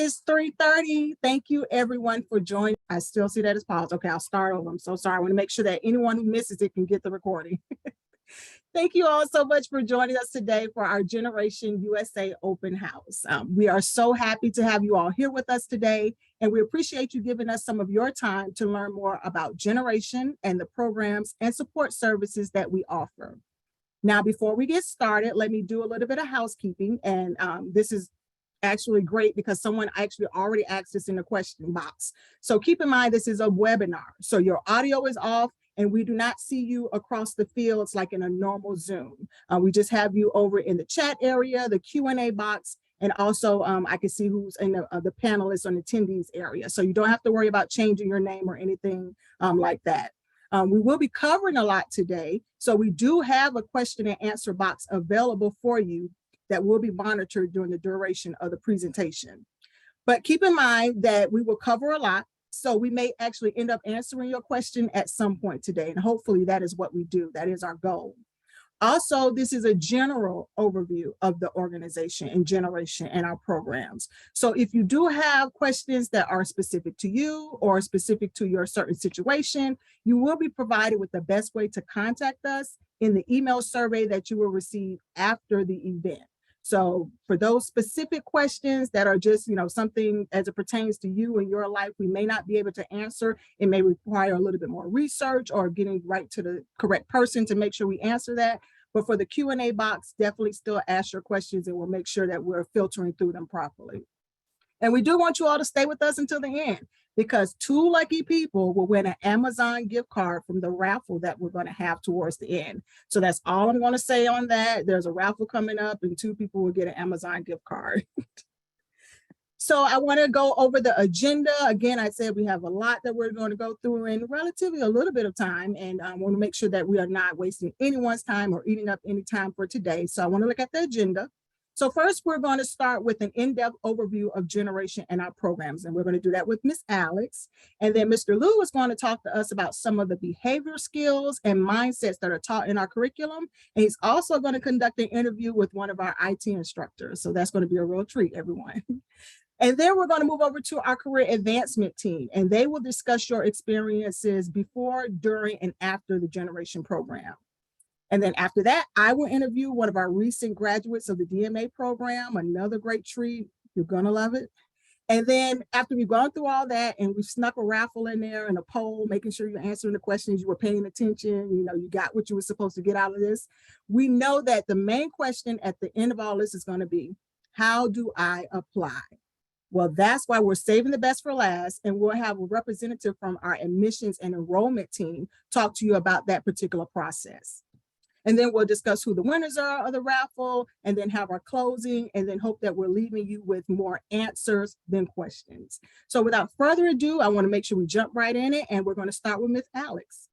It's 3:30. Thank you everyone for joining. I still see that as pause. Okay, I'll start over. I'm so sorry. I want to make sure that anyone who misses it can get the recording. Thank you all so much for joining us today for our Generation USA Open House. We are so happy to have you all here with us today, and we appreciate you giving us some of your time to learn more about Generation and the programs and support services that we offer. Now, before we get started, let me do a little bit of housekeeping, and this is actually great because someone actually already asked this in the question box. So keep in mind, this is a webinar. So your audio is off and we do not see you across the fields like in a normal Zoom. We just have you over in the chat area, the Q&A box, and also I can see who's in the panelists and attendees area. So you don't have to worry about changing your name or anything like that. We will be covering a lot today. So we do have a question and answer box available for you that will be monitored during the duration of the presentation. But keep in mind that we will cover a lot, so we may actually end up answering your question at some point today, and hopefully that is what we do. That is our goal. Also, this is a general overview of the organization and Generation and our programs. So if you do have questions that are specific to you or specific to your certain situation, you will be provided with the best way to contact us in the email survey that you will receive after the event. So for those specific questions that are just, something as it pertains to you and your life, we may not be able to answer. It may require a little bit more research or getting right to the correct person to make sure we answer that. But for the Q&A box, definitely still ask your questions and we'll make sure that we're filtering through them properly. And we do want you all to stay with us until the end, because 2 lucky people will win an Amazon gift card from the raffle that we're going to have towards the end. So that's all I'm going to say on that. There's a raffle coming up and 2 people will get an Amazon gift card. So I want to go over the agenda. Again, I said we have a lot that we're going to go through in relatively a little bit of time, and I want to make sure that we are not wasting anyone's time or eating up any time for today. So I want to look at the agenda. So first, we're going to start with an in-depth overview of Generation and our programs, and we're going to do that with Ms. Alex. And then Mr. Lou is going to talk to us about some of the behavior skills and mindsets that are taught in our curriculum. And he's also going to conduct an interview with one of our IT instructors. So that's going to be a real treat, everyone. And then we're going to move over to our career advancement team, and they will discuss your experiences before, during, and after the Generation program. And then after that, I will interview one of our recent graduates of the DMA program, another great treat. You're gonna love it. And then after we've gone through all that and we've snuck a raffle in there and a poll, making sure you're answering the questions, you were paying attention, you got what you were supposed to get out of this. We know that the main question at the end of all this is gonna be, how do I apply? Well, that's why we're saving the best for last, and we'll have a representative from our admissions and enrollment team talk to you about that particular process. And then we'll discuss who the winners are of the raffle, and then have our closing, and then hope that we're leaving you with more answers than questions. So without further ado, I want to make sure we jump right in it, and we're going to start with Ms. Alex.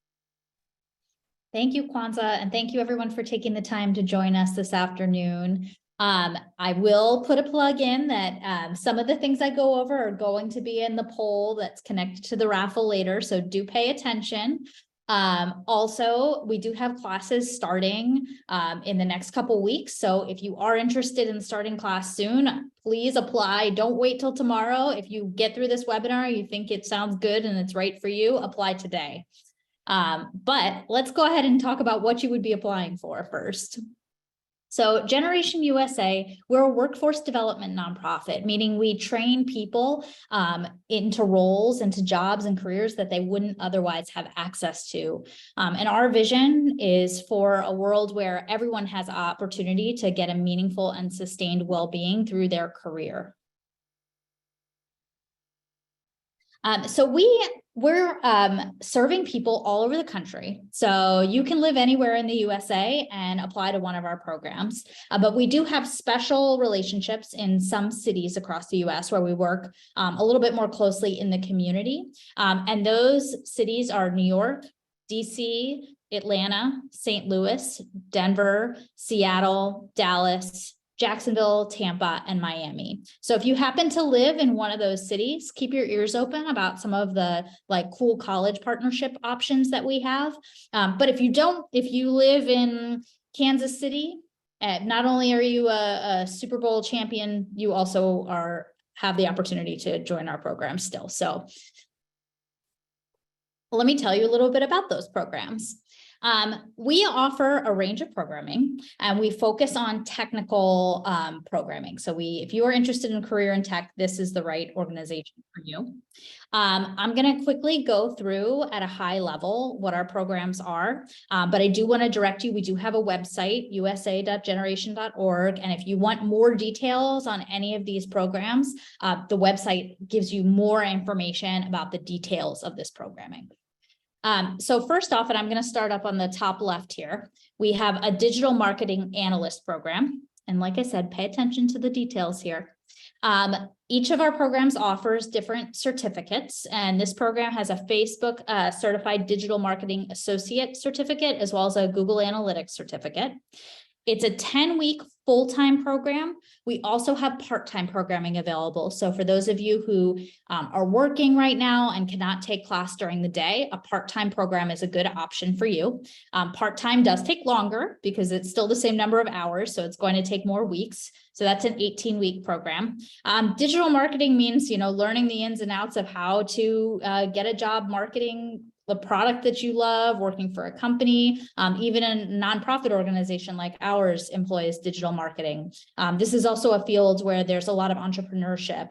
Thank you, Kwanzaa, and thank you everyone for taking the time to join us this afternoon. I will put a plug in that some of the things I go over are going to be in the poll that's connected to the raffle later, so do pay attention. Also, we do have classes starting in the next couple weeks. So if you are interested in starting class soon, please apply. Don't wait till tomorrow. If you get through this webinar, you think it sounds good and it's right for you, apply today. But let's go ahead and talk about what you would be applying for first. So Generation USA, we're a workforce development nonprofit, meaning we train people into roles, into jobs and careers that they wouldn't otherwise have access to. And our vision is for a world where everyone has opportunity to get a meaningful and sustained well-being through their career. So we're serving people all over the country. So you can live anywhere in the USA and apply to one of our programs. But we do have special relationships in some cities across the US where we work a little bit more closely in the community. And those cities are New York, DC, Atlanta, St. Louis, Denver, Seattle, Dallas, Jacksonville, Tampa, and Miami. So if you happen to live in one of those cities, keep your ears open about some of the cool college partnership options that we have. But if you don't, if you live in Kansas City, not only are you a Super Bowl champion, you also are have the opportunity to join our program still. So let me tell you a little bit about those programs. We offer a range of programming, and we focus on technical programming. So if you are interested in career in tech, this is the right organization for you. I'm going to quickly go through at a high level what our programs are, but I do want to direct you. We do have a website, usa.generation.org. And if you want more details on any of these programs, the website gives you more information about the details of this programming. So first off, and I'm going to start up on the top left here, we have a digital marketing analyst program. And like I said, pay attention to the details here. Each of our programs offers different certificates, and this program has a Facebook certified digital marketing associate certificate, as well as a Google Analytics certificate. It's a 10-week full-time program. We also have part-time programming available. So for those of you who are working right now and cannot take class during the day, a part-time program is a good option for you. Part-time does take longer because it's still the same number of hours, so it's going to take more weeks. So that's an 18-week program. Digital marketing means, learning the ins and outs of how to get a job marketing the product that you love, working for a company, even a nonprofit organization like ours employs digital marketing. This is also a field where there's a lot of entrepreneurship.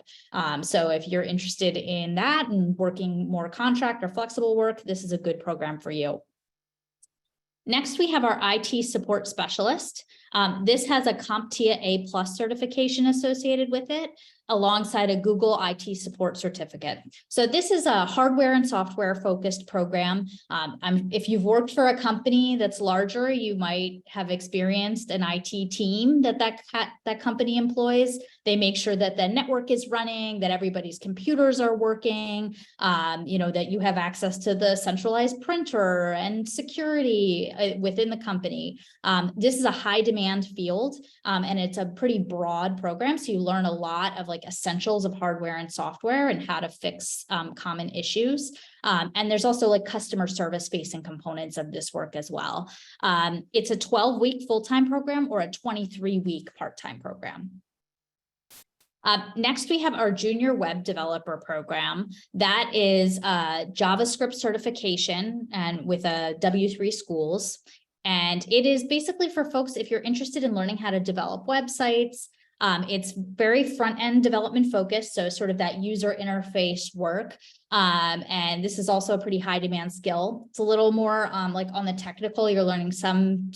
So if you're interested in that and working more contract or flexible work, this is a good program for you. Next, we have our IT support specialist. This has a CompTIA A+ certification associated with it, alongside a Google IT support certificate. So this is a hardware and software focused program. If you've worked for a company that's larger, you might have experienced an IT team that company employs. They make sure that the network is running, that everybody's computers are working, that you have access to the centralized printer and security within the company. This is a high demand field, and it's a pretty broad program. So you learn a lot of essentials of hardware and software and how to fix common issues. And there's also customer service facing components of this work as well. It's a 12-week full-time program or a 23-week part-time program. Next, we have our junior web developer program. That is JavaScript certification and with a W3 schools. And it is basically for folks, if you're interested in learning how to develop websites. It's very front-end development focused, so sort of that user interface work. And this is also a pretty high demand skill. It's a little more on the technical, you're learning some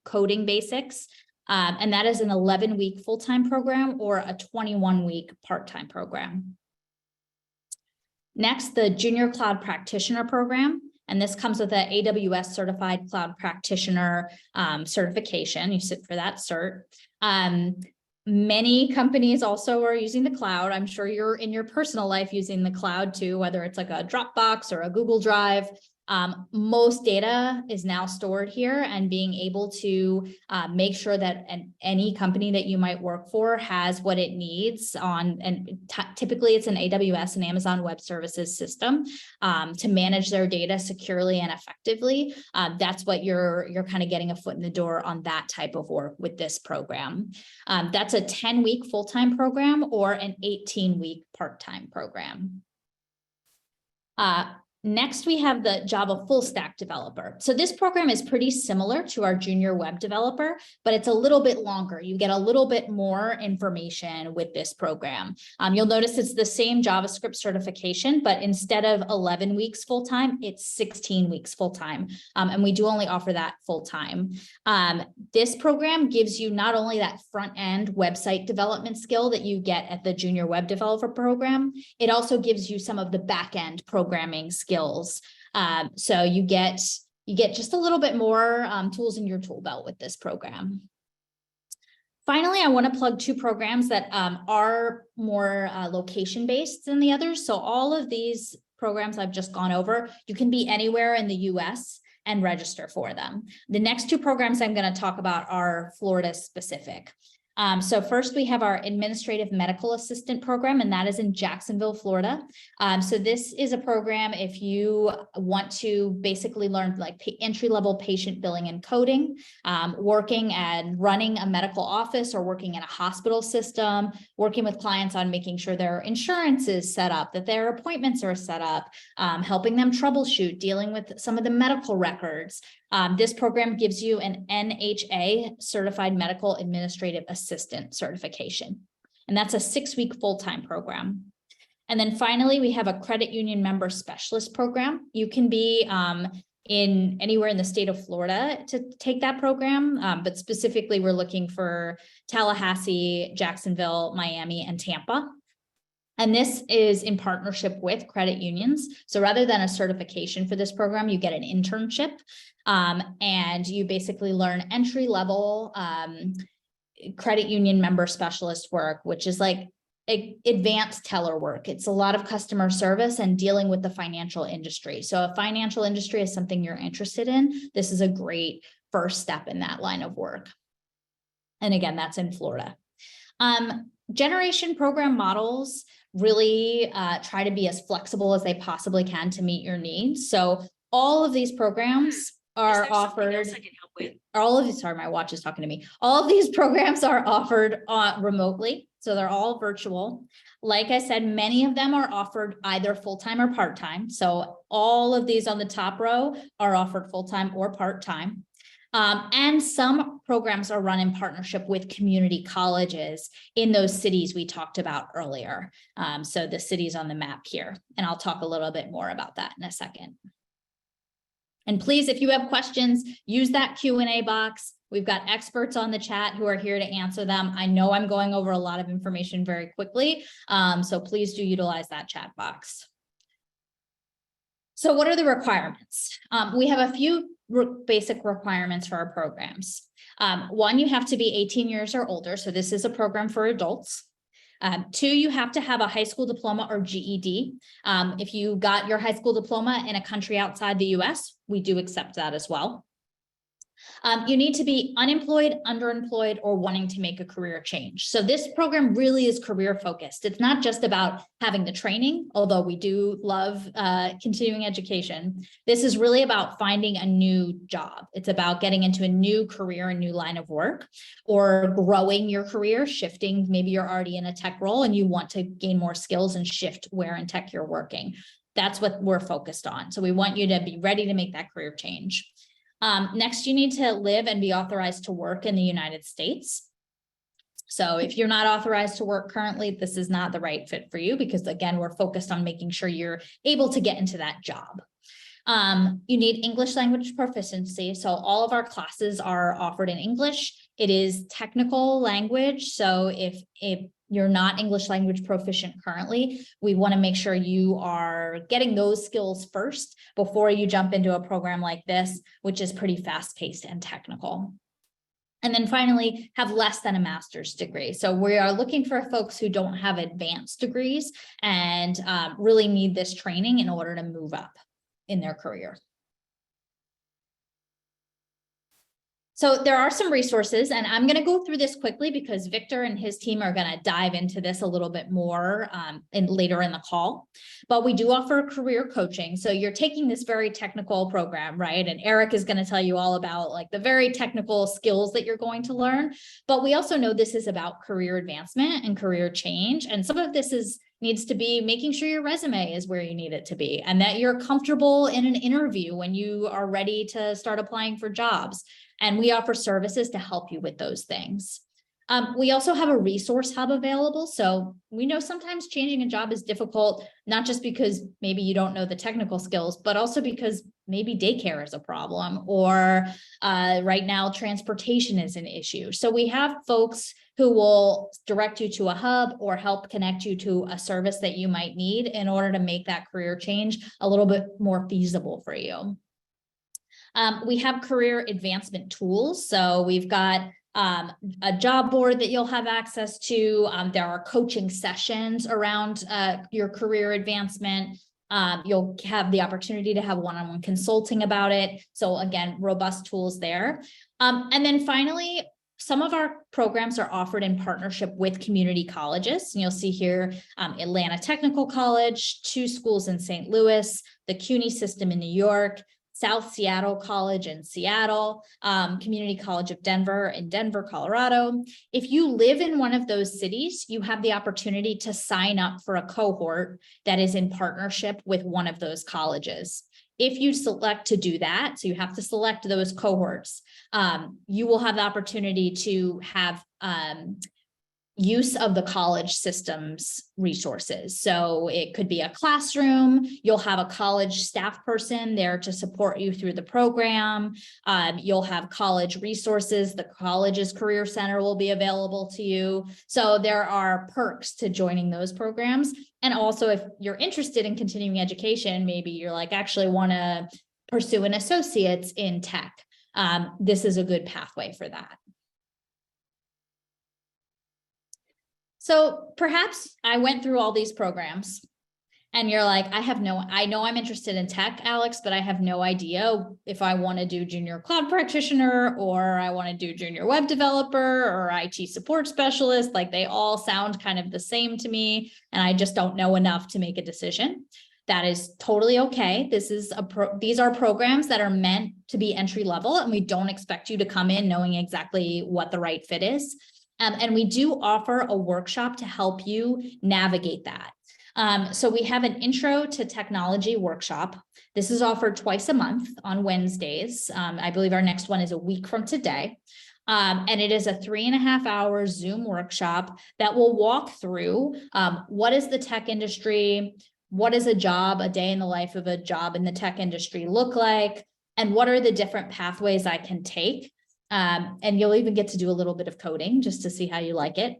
coding basics. And that is an 11-week full-time program or a 21-week part-time program. Next, the junior cloud practitioner program. And this comes with an AWS certified cloud practitioner certification. You sit for that cert. Many companies also are using the cloud. I'm sure you're in your personal life using the cloud too, whether it's like a Dropbox or a Google Drive. Most data is now stored here, and being able to make sure that any company that you might work for has what it needs on, and typically it's an AWS and Amazon Web Services system to manage their data securely and effectively. That's what you're kind of getting a foot in the door on that type of work with this program. That's a 10-week full-time program or an 18-week part-time program. Next, we have the Java full stack developer. So this program is pretty similar to our junior web developer, but it's a little bit longer. You get a little bit more information with this program. You'll notice it's the same JavaScript certification, but instead of 11 weeks full-time, it's 16 weeks full-time. And we do only offer that full-time. This program gives you not only that front-end website development skill that you get at the junior web developer program, it also gives you some of the back-end programming skills. So you get just a little bit more tools in your tool belt with this program. Finally, I want to plug two programs that are more location-based than the others. So all of these programs I've just gone over, you can be anywhere in the US and register for them. The next two programs I'm going to talk about are Florida specific. So first we have our administrative medical assistant program, and that is in Jacksonville, Florida. So this is a program if you want to basically learn like entry-level patient billing and coding, working and running a medical office or working in a hospital system, working with clients on making sure their insurance is set up, that their appointments are set up, helping them troubleshoot, dealing with some of the medical records. This program gives you an NHA certified medical administrative assistant certification. And that's a 6-week full-time program. And then finally, we have a credit union member specialist program. You can be in anywhere in the state of Florida to take that program. But specifically, we're looking for Tallahassee, Jacksonville, Miami, and Tampa. And this is in partnership with credit unions. So rather than a certification for this program, you get an internship, and you basically learn entry-level credit union member specialist work, which is like advanced teller work. It's a lot of customer service and dealing with the financial industry. So if financial industry is something you're interested in, this is a great first step in that line of work. And again, that's in Florida. Generation program models really try to be as flexible as they possibly can to meet your needs. So all of these programs are offered. All of these, sorry, my watch is talking to me. All of these programs are offered remotely. So they're all virtual. Like I said, many of them are offered either full-time or part-time. So all of these on the top row are offered full-time or part-time. And some programs are run in partnership with community colleges in those cities we talked about earlier. So the cities on the map here, and I'll talk a little bit more about that in a second. And please, if you have questions, use that Q&A box. We've got experts on the chat who are here to answer them. I know I'm going over a lot of information very quickly, so please do utilize that chat box. So what are the requirements? We have a few basic requirements for our programs. One, you have to be 18 years or older. So this is a program for adults. 2, you have to have a high school diploma or GED. If you got your high school diploma in a country outside the US, we do accept that as well. You need to be unemployed, underemployed, or wanting to make a career change. So this program really is career focused. It's not just about having the training, although we do love continuing education. This is really about finding a new job. It's about getting into a new career, a new line of work, or growing your career, shifting. Maybe you're already in a tech role and you want to gain more skills and shift where in tech you're working. That's what we're focused on. So we want you to be ready to make that career change. Next, you need to live and be authorized to work in the United States. So if you're not authorized to work currently, this is not the right fit for you because, again, we're focused on making sure you're able to get into that job. You need English language proficiency. So all of our classes are offered in English. It is technical language. So if you're not English language proficient currently, we want to make sure you are getting those skills first before you jump into a program like this, which is pretty fast-paced and technical. And then finally, have less than a master's degree. So we are looking for folks who don't have advanced degrees and really need this training in order to move up in their career. So there are some resources, and I'm going to go through this quickly because Victor and his team are going to dive into this a little bit more later in the call. But we do offer career coaching. So you're taking this very technical program, right? And Eric is going to tell you all about like the very technical skills that you're going to learn. But we also know this is about career advancement and career change. And some of this needs to be making sure your resume is where you need it to be and that you're comfortable in an interview when you are ready to start applying for jobs. And we offer services to help you with those things. We also have a resource hub available. So we know sometimes changing a job is difficult, not just because maybe you don't know the technical skills, but also because maybe daycare is a problem or right now transportation is an issue. So we have folks who will direct you to a hub or help connect you to a service that you might need in order to make that career change a little bit more feasible for you. We have career advancement tools. So we've got a job board that you'll have access to. There are coaching sessions around your career advancement. You'll have the opportunity to have one-on-one consulting about it. So again, robust tools there. And then finally, some of our programs are offered in partnership with community colleges. And you'll see here, Atlanta Technical College, 2 schools in St. Louis, the CUNY system in New York, South Seattle College in Seattle, Community College of Denver in Denver, Colorado. If you live in one of those cities, you have the opportunity to sign up for a cohort that is in partnership with one of those colleges. If you select to do that, so you have to select those cohorts, you will have the opportunity to have use of the college system's resources. So it could be a classroom, you'll have a college staff person there to support you through the program. You'll have college resources, the college's career center will be available to you. So there are perks to joining those programs. And also if you're interested in continuing education, maybe you're like, actually want to pursue an associate's in tech. This is a good pathway for that. So perhaps I went through all these programs and you're like, I know I'm interested in tech, Alex, but I have no idea if I want to do junior cloud practitioner or I want to do junior web developer or IT support specialist. Like they all sound kind of the same to me and I just don't know enough to make a decision. That is totally okay. These are programs that are meant to be entry level and we don't expect you to come in knowing exactly what the right fit is. And we do offer a workshop to help you navigate that. So we have an intro to technology workshop. This is offered twice a month on Wednesdays. I believe our next one is a week from today. And it is a 3.5-hour Zoom workshop that will walk through what is the tech industry, what is a day in the life of a job in the tech industry look like, and what are the different pathways I can take. And you'll even get to do a little bit of coding just to see how you like it.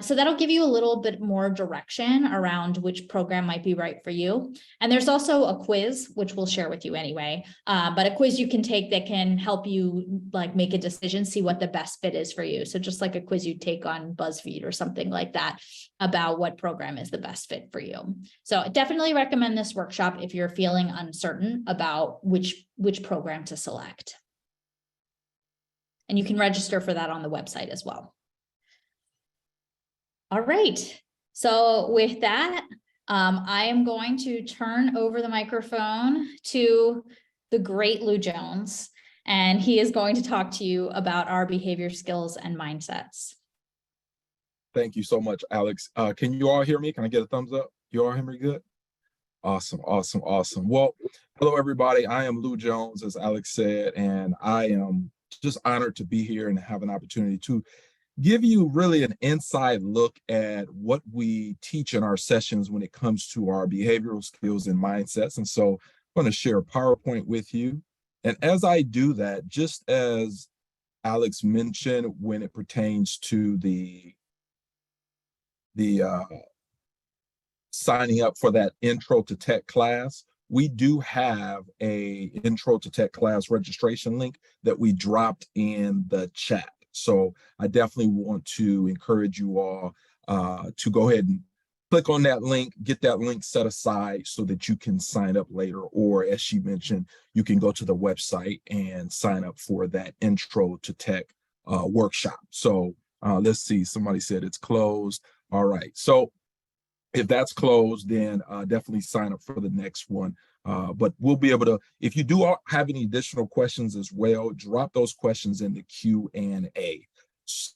So that'll give you a little bit more direction around which program might be right for you. And there's also a quiz, which we'll share with you anyway, but a quiz you can take that can help you like make a decision, see what the best fit is for you. So just like a quiz you take on BuzzFeed or something like that about what program is the best fit for you. So I definitely recommend this workshop if you're feeling uncertain about which program to select. And you can register for that on the website as well. All right. So with that, I am going to turn over the microphone to the great Lou Jones, and he is going to talk to you about our behavior skills and mindsets. Thank you so much, Alex. Can you all hear me? Can I get a thumbs up? You all hear me good? Awesome, awesome, awesome. Well, hello, everybody. I am Lou Jones, as Alex said, and I am just honored to be here and have an opportunity to give you really an inside look at what we teach in our sessions when it comes to our behavioral skills and mindsets. And so I'm going to share a PowerPoint with you. And as I do that, just as Alex mentioned, when it pertains to the signing up for that Intro to Tech class, we do have a Intro to Tech class registration link that we dropped in the chat. So I definitely want to encourage you all to go ahead and click on that link, get that link set aside so that you can sign up later. Or as she mentioned, you can go to the website and sign up for that Intro to Tech workshop. So let's see, somebody said it's closed. All right. So if that's closed, then definitely sign up for the next one. But we'll be able to, if you do have any additional questions as well, drop those questions in the Q&A. So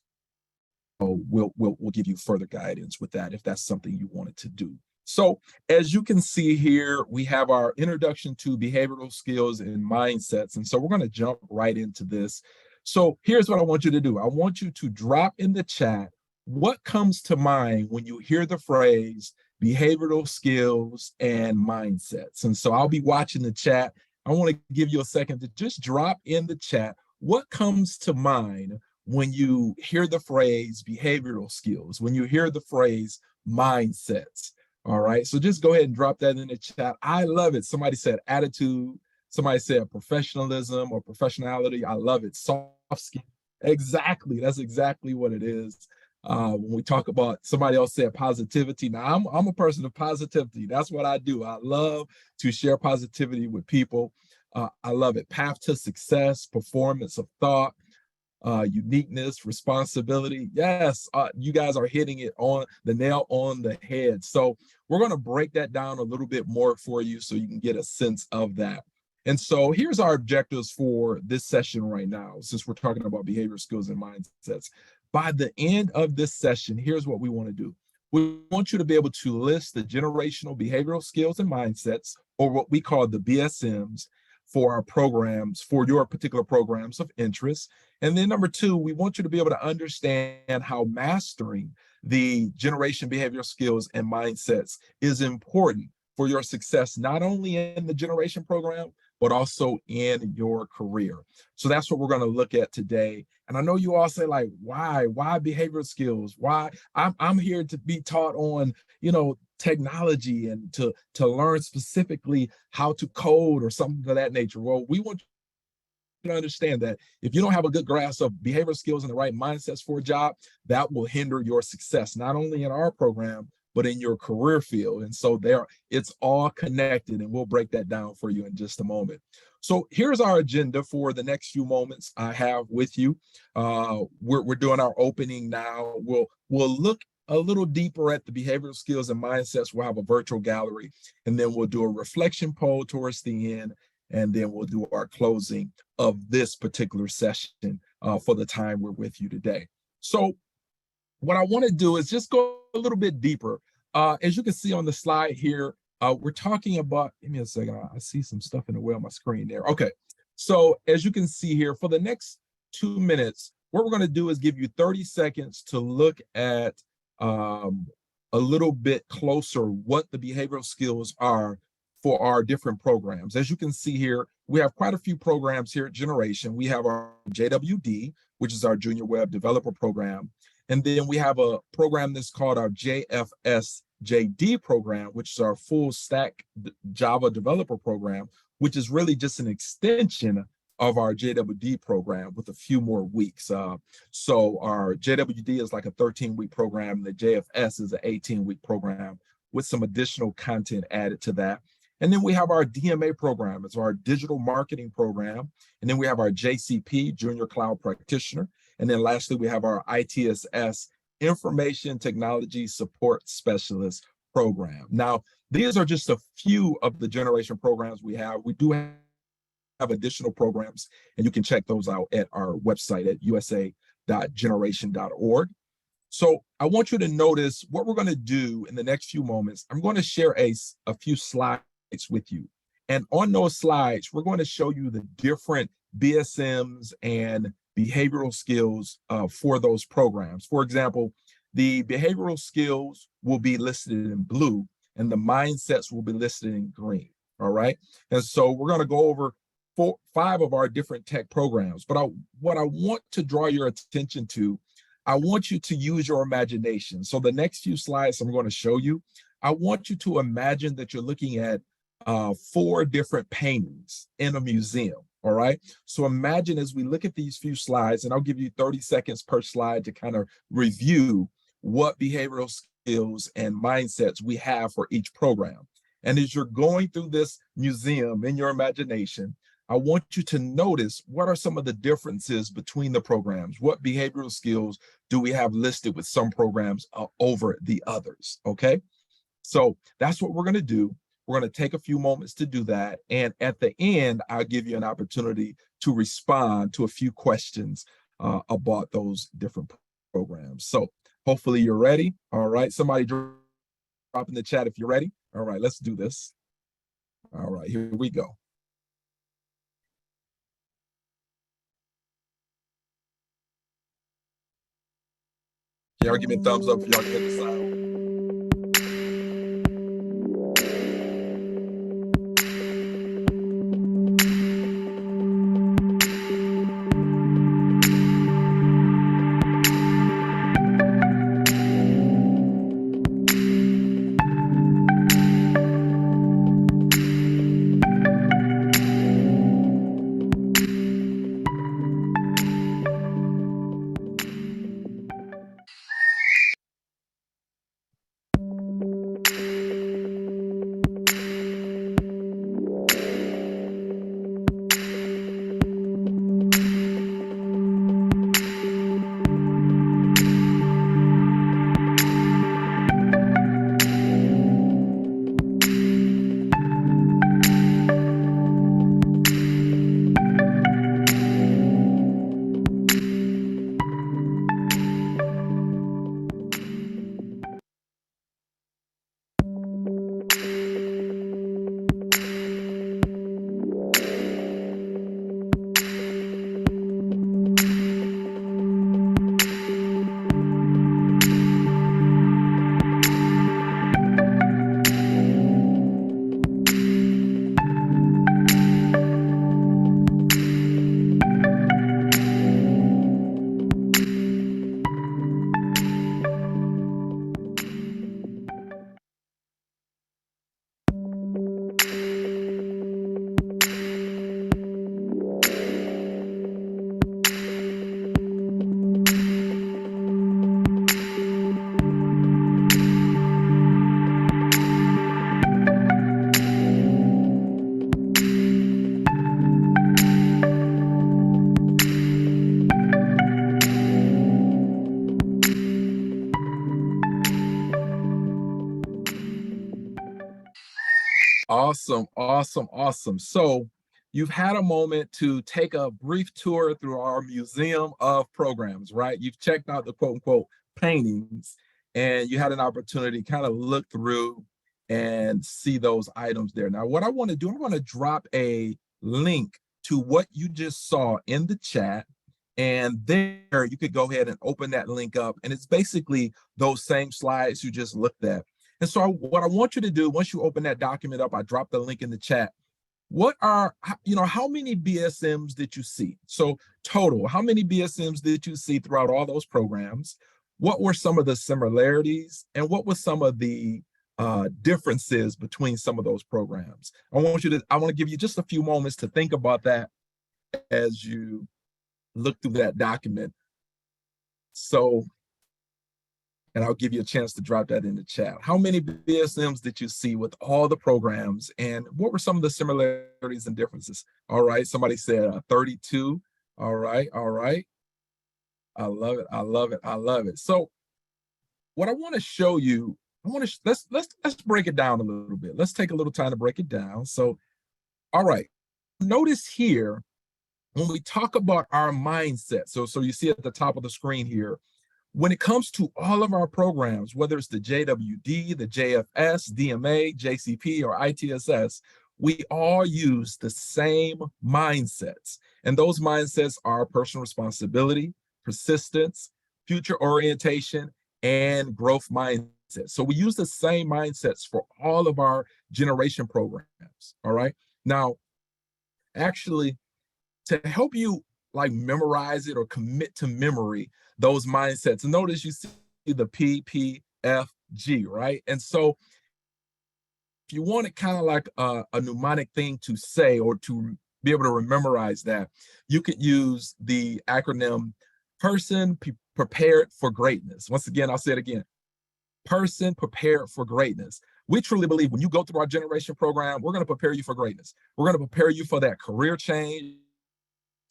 we'll give you further guidance with that if that's something you wanted to do. So as you can see here, we have our introduction to behavioral skills and mindsets. And so we're going to jump right into this. So here's what I want you to do. I want you to drop in the chat what comes to mind when you hear the phrase behavioral skills and mindsets. And so I'll be watching the chat. I want to give you a second to just drop in the chat what comes to mind when you hear the phrase behavioral skills, when you hear the phrase mindsets. All right, so just go ahead and drop that in the chat. I love it. Somebody said attitude. Somebody said professionalism or professionality. I love it. Soft skill. Exactly. That's exactly what it is. When we talk about, somebody else said positivity. Now I'm a person of positivity. That's what I do. I love to share positivity with people. I love it. Path to success, performance of thought. uniqueness, responsibility. Yes, you guys are hitting it on the nail on the head. So we're going to break that down a little bit more for you so you can get a sense of that. And so here's our objectives for this session right now, since we're talking about behavior skills and mindsets. By the end of this session, here's what we want to do. We want you to be able to list the generational behavioral skills and mindsets, or what we call the BSMs, for our programs, for your particular programs of interest. And then number two, we want you to be able to understand how mastering the generation behavioral skills and mindsets is important for your success, not only in the generation program, but also in your career. So that's what we're going to look at today. And I know you all say, like, why behavioral skills? Why? I'm here to be taught on, technology and to learn specifically how to code or something of that nature. Well, we want you to understand that if you don't have a good grasp of behavioral skills and the right mindsets for a job, that will hinder your success, not only in our program, but in your career field. And so it's all connected, and we'll break that down for you in just a moment. So here's our agenda for the next few moments I have with you. We're doing our opening now. We'll look a little deeper at the behavioral skills and mindsets. We'll have a virtual gallery, and then we'll do a reflection poll towards the end, and then we'll do our closing of this particular session for the time we're with you today. So what I want to do is just go a little bit deeper. As you can see on the slide here, we're talking about, give me a second, I see some stuff in the way on my screen there. Okay, so as you can see here, for the next 2 minutes, what we're going to do is give you 30 seconds to look at a little bit closer what the behavioral skills are for our different programs. As you can see here, we have quite a few programs here at Generation. We have our JWD, which is our Junior Web Developer Program. And then we have a program that's called our JFS JD program, which is our full stack Java developer program, which is really just an extension of our JWD program with a few more weeks. So our JWD is like a 13-week program. The JFS is an 18-week program with some additional content added to that. And then we have our DMA program. It's our digital marketing program. And then we have our JCP, Junior Cloud Practitioner. And then lastly, we have our ITSS, Information Technology Support Specialist program. Now, these are just a few of the generation programs we have. We do have additional programs, and you can check those out at our website at usa.generation.org. So I want you to notice what we're going to do in the next few moments. I'm going to share a few slides with you. And on those slides, we're going to show you the different BSMs and behavioral skills for those programs. For example, the behavioral skills will be listed in blue and the mindsets will be listed in green. All right. And so we're going to go over 5 of our different tech programs. But what I want to draw your attention to, I want you to use your imagination. So the next few slides I'm going to show you, I want you to imagine that you're looking at 4 different paintings in a museum. All right. So imagine as we look at these few slides, and I'll give you 30 seconds per slide to kind of review what behavioral skills and mindsets we have for each program. And as you're going through this museum in your imagination, I want you to notice what are some of the differences between the programs. What behavioral skills do we have listed with some programs over the others? Okay. So that's what we're going to do. We're going to take a few moments to do that. And at the end, I'll give you an opportunity to respond to a few questions about those different programs. So hopefully you're ready. All right. Somebody drop in the chat if you're ready. All right, let's do this. All right, here we go. Y'all give me a thumbs up if y'all can hit the sound. Awesome, awesome, awesome. So you've had a moment to take a brief tour through our museum of programs, right? You've checked out the quote unquote paintings, and you had an opportunity to kind of look through and see those items there. Now, what I want to do, I'm going to drop a link to what you just saw in the chat. And there you could go ahead and open that link up. And it's basically those same slides you just looked at. And so what I want you to do, once you open that document up, I dropped the link in the chat. What are, how many BSMs did you see? So total, how many BSMs did you see throughout all those programs? What were some of the similarities? And what were some of the differences between some of those programs? I want to give you just a few moments to think about that as you look through that document. So, and I'll give you a chance to drop that in the chat. How many BSMs did you see with all the programs, and what were some of the similarities and differences? All right, somebody said 32. All right, all right. I love it, I love it, I love it. So what I want to show you, let's break it down a little bit. Let's take a little time to break it down. So, all right, notice here, when we talk about our mindset, so you see at the top of the screen here, when it comes to all of our programs, whether it's the JWD, the JFS, DMA, JCP, or ITSS, we all use the same mindsets. And those mindsets are personal responsibility, persistence, future orientation, and growth mindset. So we use the same mindsets for all of our generation programs, all right? Now, actually, to help you like memorize it or commit to memory those mindsets, and notice you see the PPFG, right? And so if you want it kind of like a mnemonic thing to say or to be able to memorize that, you could use the acronym person prepared for greatness. Once again, I'll say it again, person prepared for greatness. We truly believe when you go through our generation program, we're going to prepare you for greatness. We're going to prepare you for that career change,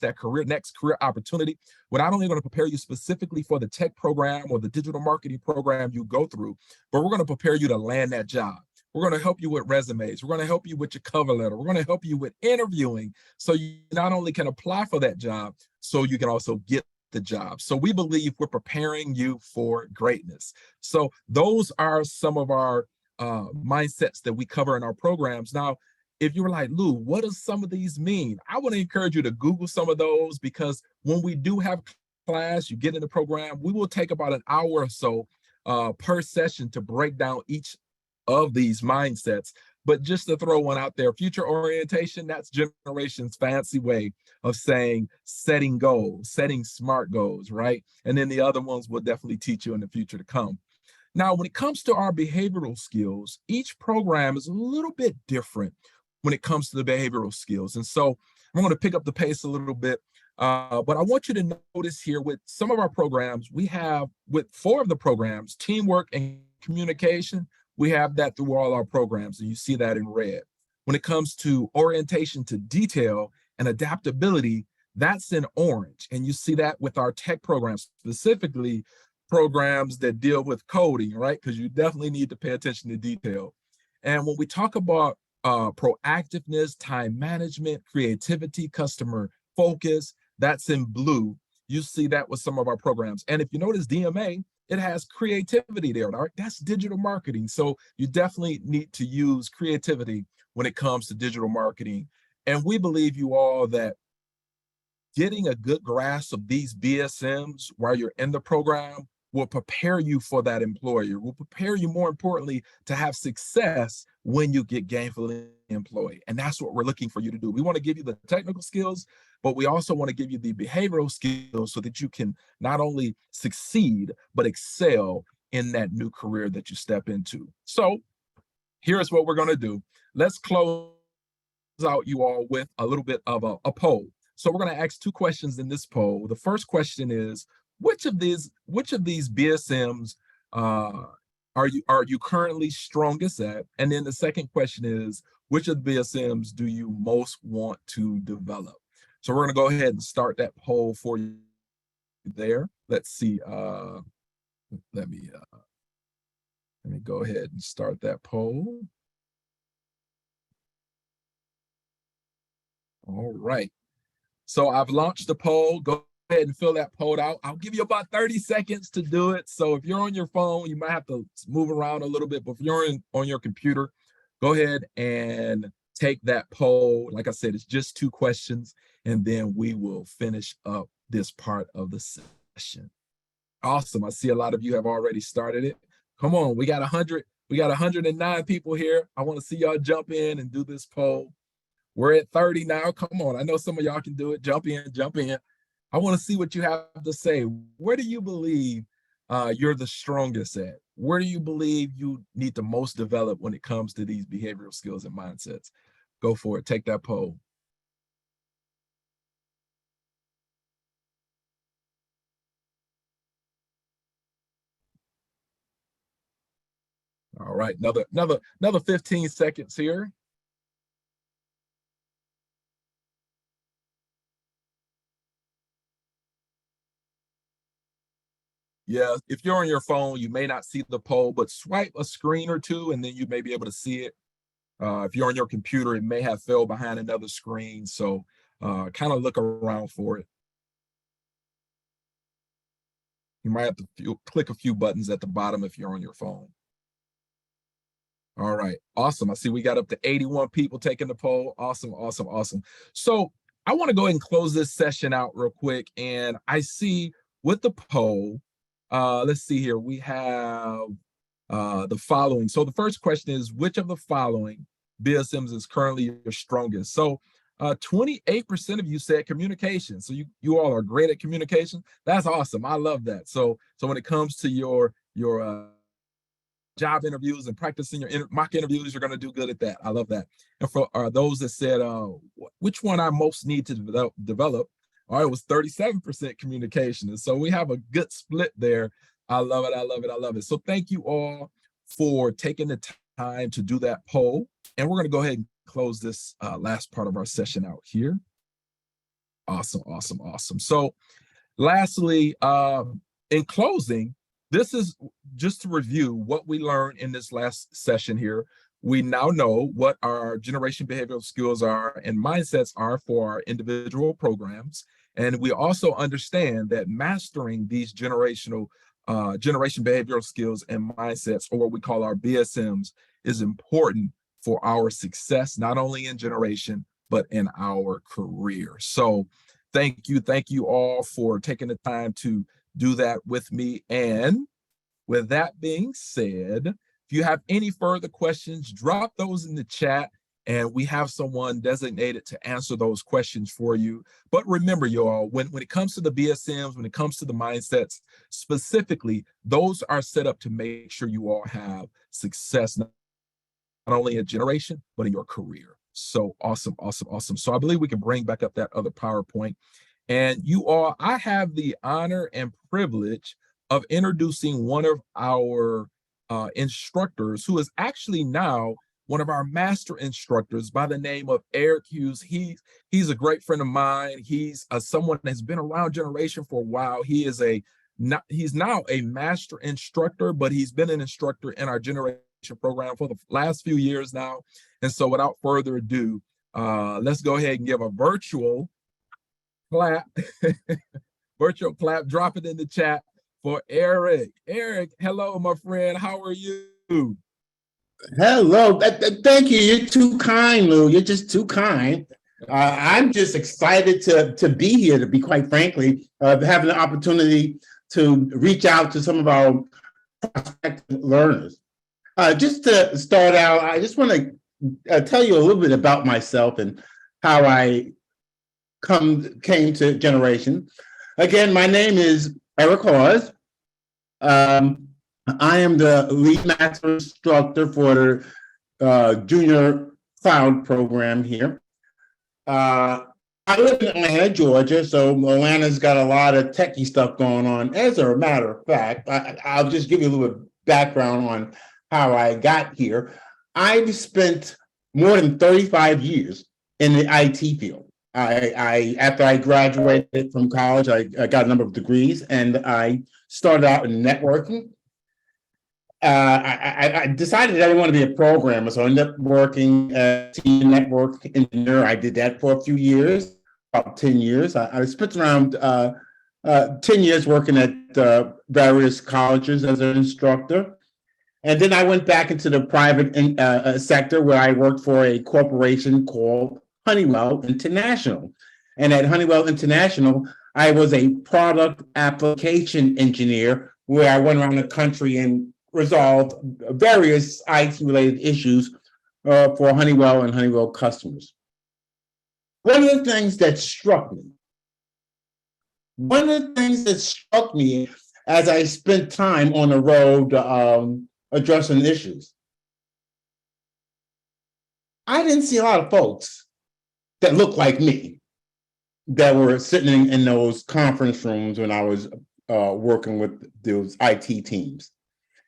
that next career opportunity. We're not only going to prepare you specifically for the tech program or the digital marketing program you go through, but we're going to prepare you to land that job. We're going to help you with resumes. We're going to help you with your cover letter. We're going to help you with interviewing so you not only can apply for that job, so you can also get the job. So we believe we're preparing you for greatness. So those are some of our mindsets that we cover in our programs. Now, if you were like, Lou, what does some of these mean? I want to encourage you to Google some of those, because when we do have class, you get in the program, we will take about an hour or so per session to break down each of these mindsets. But just to throw one out there, future orientation, that's generation's fancy way of saying setting goals, setting SMART goals, right? And then the other ones will definitely teach you in the future to come. Now, when it comes to our behavioral skills, each program is a little bit different when it comes to the behavioral skills. And so I'm going to pick up the pace a little bit. But I want you to notice here with some of our programs, we have with 4 of the programs, teamwork and communication, we have that through all our programs, and you see that in red. When it comes to orientation to detail and adaptability, that's in orange. And you see that with our tech programs, specifically programs that deal with coding, right? Because you definitely need to pay attention to detail. And when we talk about proactiveness, time management, creativity, customer focus, that's in blue. You see that with some of our programs. And if you notice DMA, it has creativity there, right? That's digital marketing. So you definitely need to use creativity when it comes to digital marketing. And we believe you all that getting a good grasp of these BSMs while you're in the program will prepare you for that employer, will prepare you, more importantly, to have success when you get gainfully employed. And that's what we're looking for you to do. We want to give you the technical skills, but we also want to give you the behavioral skills so that you can not only succeed, but excel in that new career that you step into. So here's what we're going to do. Let's close out you all with a little bit of a poll. So we're going to ask 2 questions in this poll. The first question is, which of these BSMs are you currently strongest at? And then the second question is, which of the BSMs do you most want to develop? So we're going to go ahead and start that poll for you there. Let's see. Let me go ahead and start that poll. All right. So I've launched the poll. Go ahead and fill that poll out. I'll give you about 30 seconds to do it. So if you're on your phone, you might have to move around a little bit, but if you're on your computer, go ahead and take that poll. Like I said, it's just 2 questions, and then we will finish up this part of the session. Awesome. I see a lot of you have already started it. Come on, we got 109 people here. I want to see y'all jump in and do this poll. We're at 30 now. Come on. I know some of y'all can do it. Jump in, jump in. I want to see what you have to say. Where do you believe you're the strongest at? Where do you believe you need to most develop when it comes to these behavioral skills and mindsets? Go for it. Take that poll. All right, another 15 seconds here. Yeah, if you're on your phone, you may not see the poll, but swipe a screen or two, and then you may be able to see it. If you're on your computer, it may have fell behind another screen, so kind of look around for it. You might have to click a few buttons at the bottom if you're on your phone. All right, awesome. I see we got up to 81 people taking the poll. Awesome, awesome, awesome. So I want to go ahead and close this session out real quick. And I see with the poll, let's see here, we have the following. So the first question is, which of the following BSMs is currently your strongest? So 28% of you said communication. So you all are great at communication. That's awesome. I love that. So when it comes to your job interviews and practicing your mock interviews, you're going to do good at that. I love that. And for those that said, which one I most need to develop, all right, it was 37% communication. And so we have a good split there. I love it. I love it. I love it. So thank you all for taking the time to do that poll. And we're going to go ahead and close this last part of our session out here. Awesome, awesome, awesome. So lastly, in closing, this is just to review what we learned in this last session here. We now know what our generation behavioral skills are and mindsets are for our individual programs. And we also understand that mastering these generation behavioral skills and mindsets, or what we call our BSMs, is important for our success, not only in generation, but in our career. So thank you all for taking the time to do that with me. And with that being said, if you have any further questions, drop those in the chat and we have someone designated to answer those questions for you. But remember, y'all, when it comes to the BSMs, when it comes to the mindsets, specifically, those are set up to make sure you all have success, not only in generation, but in your career. So awesome, awesome, awesome. So I believe we can bring back up that other PowerPoint. And you all, I have the honor and privilege of introducing one of our instructors, who is actually now one of our master instructors, by the name of Eric Hughes. He's a great friend of mine. He's someone that's been around generation for a while. He's now a master instructor, but he's been an instructor in our generation program for the last few years now. And so without further ado, let's go ahead and give a virtual clap, virtual clap, drop it in the chat for Eric. Eric, hello, my friend. How are you? Hello. Thank you. You're too kind, Lou. You're just too kind. I'm just excited to be here, to be quite frankly, having the opportunity to reach out to some of our prospective learners. Just to start out, I just want to tell you a little bit about myself and how I came to Generation. Again, my name is Eric Hawes. I am the lead master instructor for the junior cloud program here. I live in Atlanta, Georgia, so Atlanta's got a lot of techie stuff going on. As a matter of fact, I'll just give you a little bit of background on how I got here. I've spent more than 35 years in the IT field. After I graduated from college, I got a number of degrees, and I started out in networking. I decided that I didn't want to be a programmer, so I ended up working as a team network engineer. I did that for a few years, about 10 years. I spent around 10 years working at various colleges as an instructor. And then I went back into the private sector where I worked for a corporation called Honeywell International. And at Honeywell International, I was a product application engineer where I went around the country and resolved various IT-related issues for Honeywell and Honeywell customers. One of the things that struck me as I spent time on the road addressing issues, I didn't see a lot of folks that looked like me that were sitting in those conference rooms when I was working with those IT teams.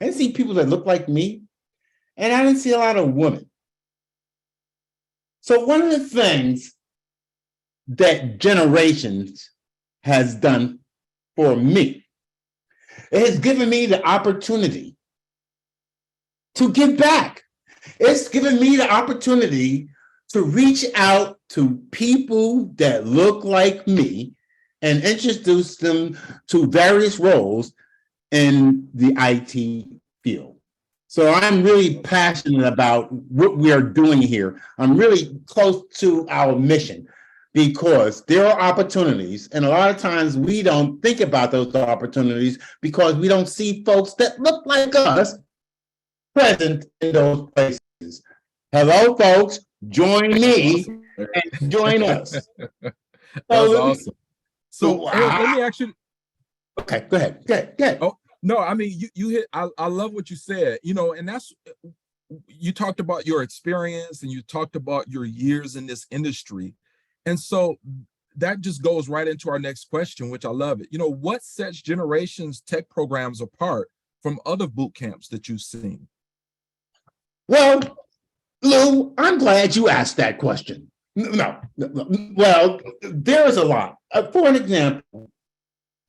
I didn't see people that looked like me, and I didn't see a lot of women. So one of the things that Generations has done for me, it has given me the opportunity to give back. It's given me the opportunity to reach out to people that look like me and introduce them to various roles in the IT field. So I'm really passionate about what we are doing here. I'm really close to our mission because there are opportunities, and a lot of times we don't think about those opportunities because we don't see folks that look like us present in those places. Hello, folks. Join me and join us. That's awesome. So Eric, let me ask you. Okay, go ahead. Oh, no, I mean, you hit, I love what you said, and that's, you talked about your experience and you talked about your years in this industry. And so that just goes right into our next question, which I love it. What sets Generations tech programs apart from other boot camps that you've seen? Well, Lou, I'm glad you asked that question. No. Well, there is a lot. For an example,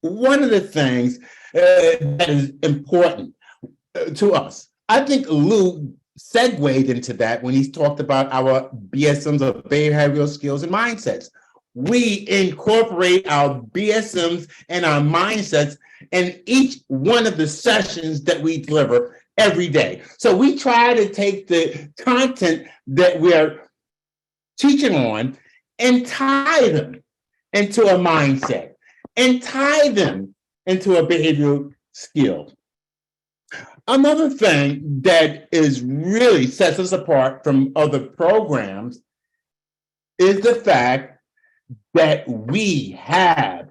one of the things that is important to us, I think Lou segued into that when he talked about our BSMs of behavioral skills and mindsets. We incorporate our BSMs and our mindsets in each one of the sessions that we deliver every day. So we try to take the content that we're teaching on and tie them into a mindset and tie them into a behavioral skill. Another thing that is really sets us apart from other programs is the fact that we have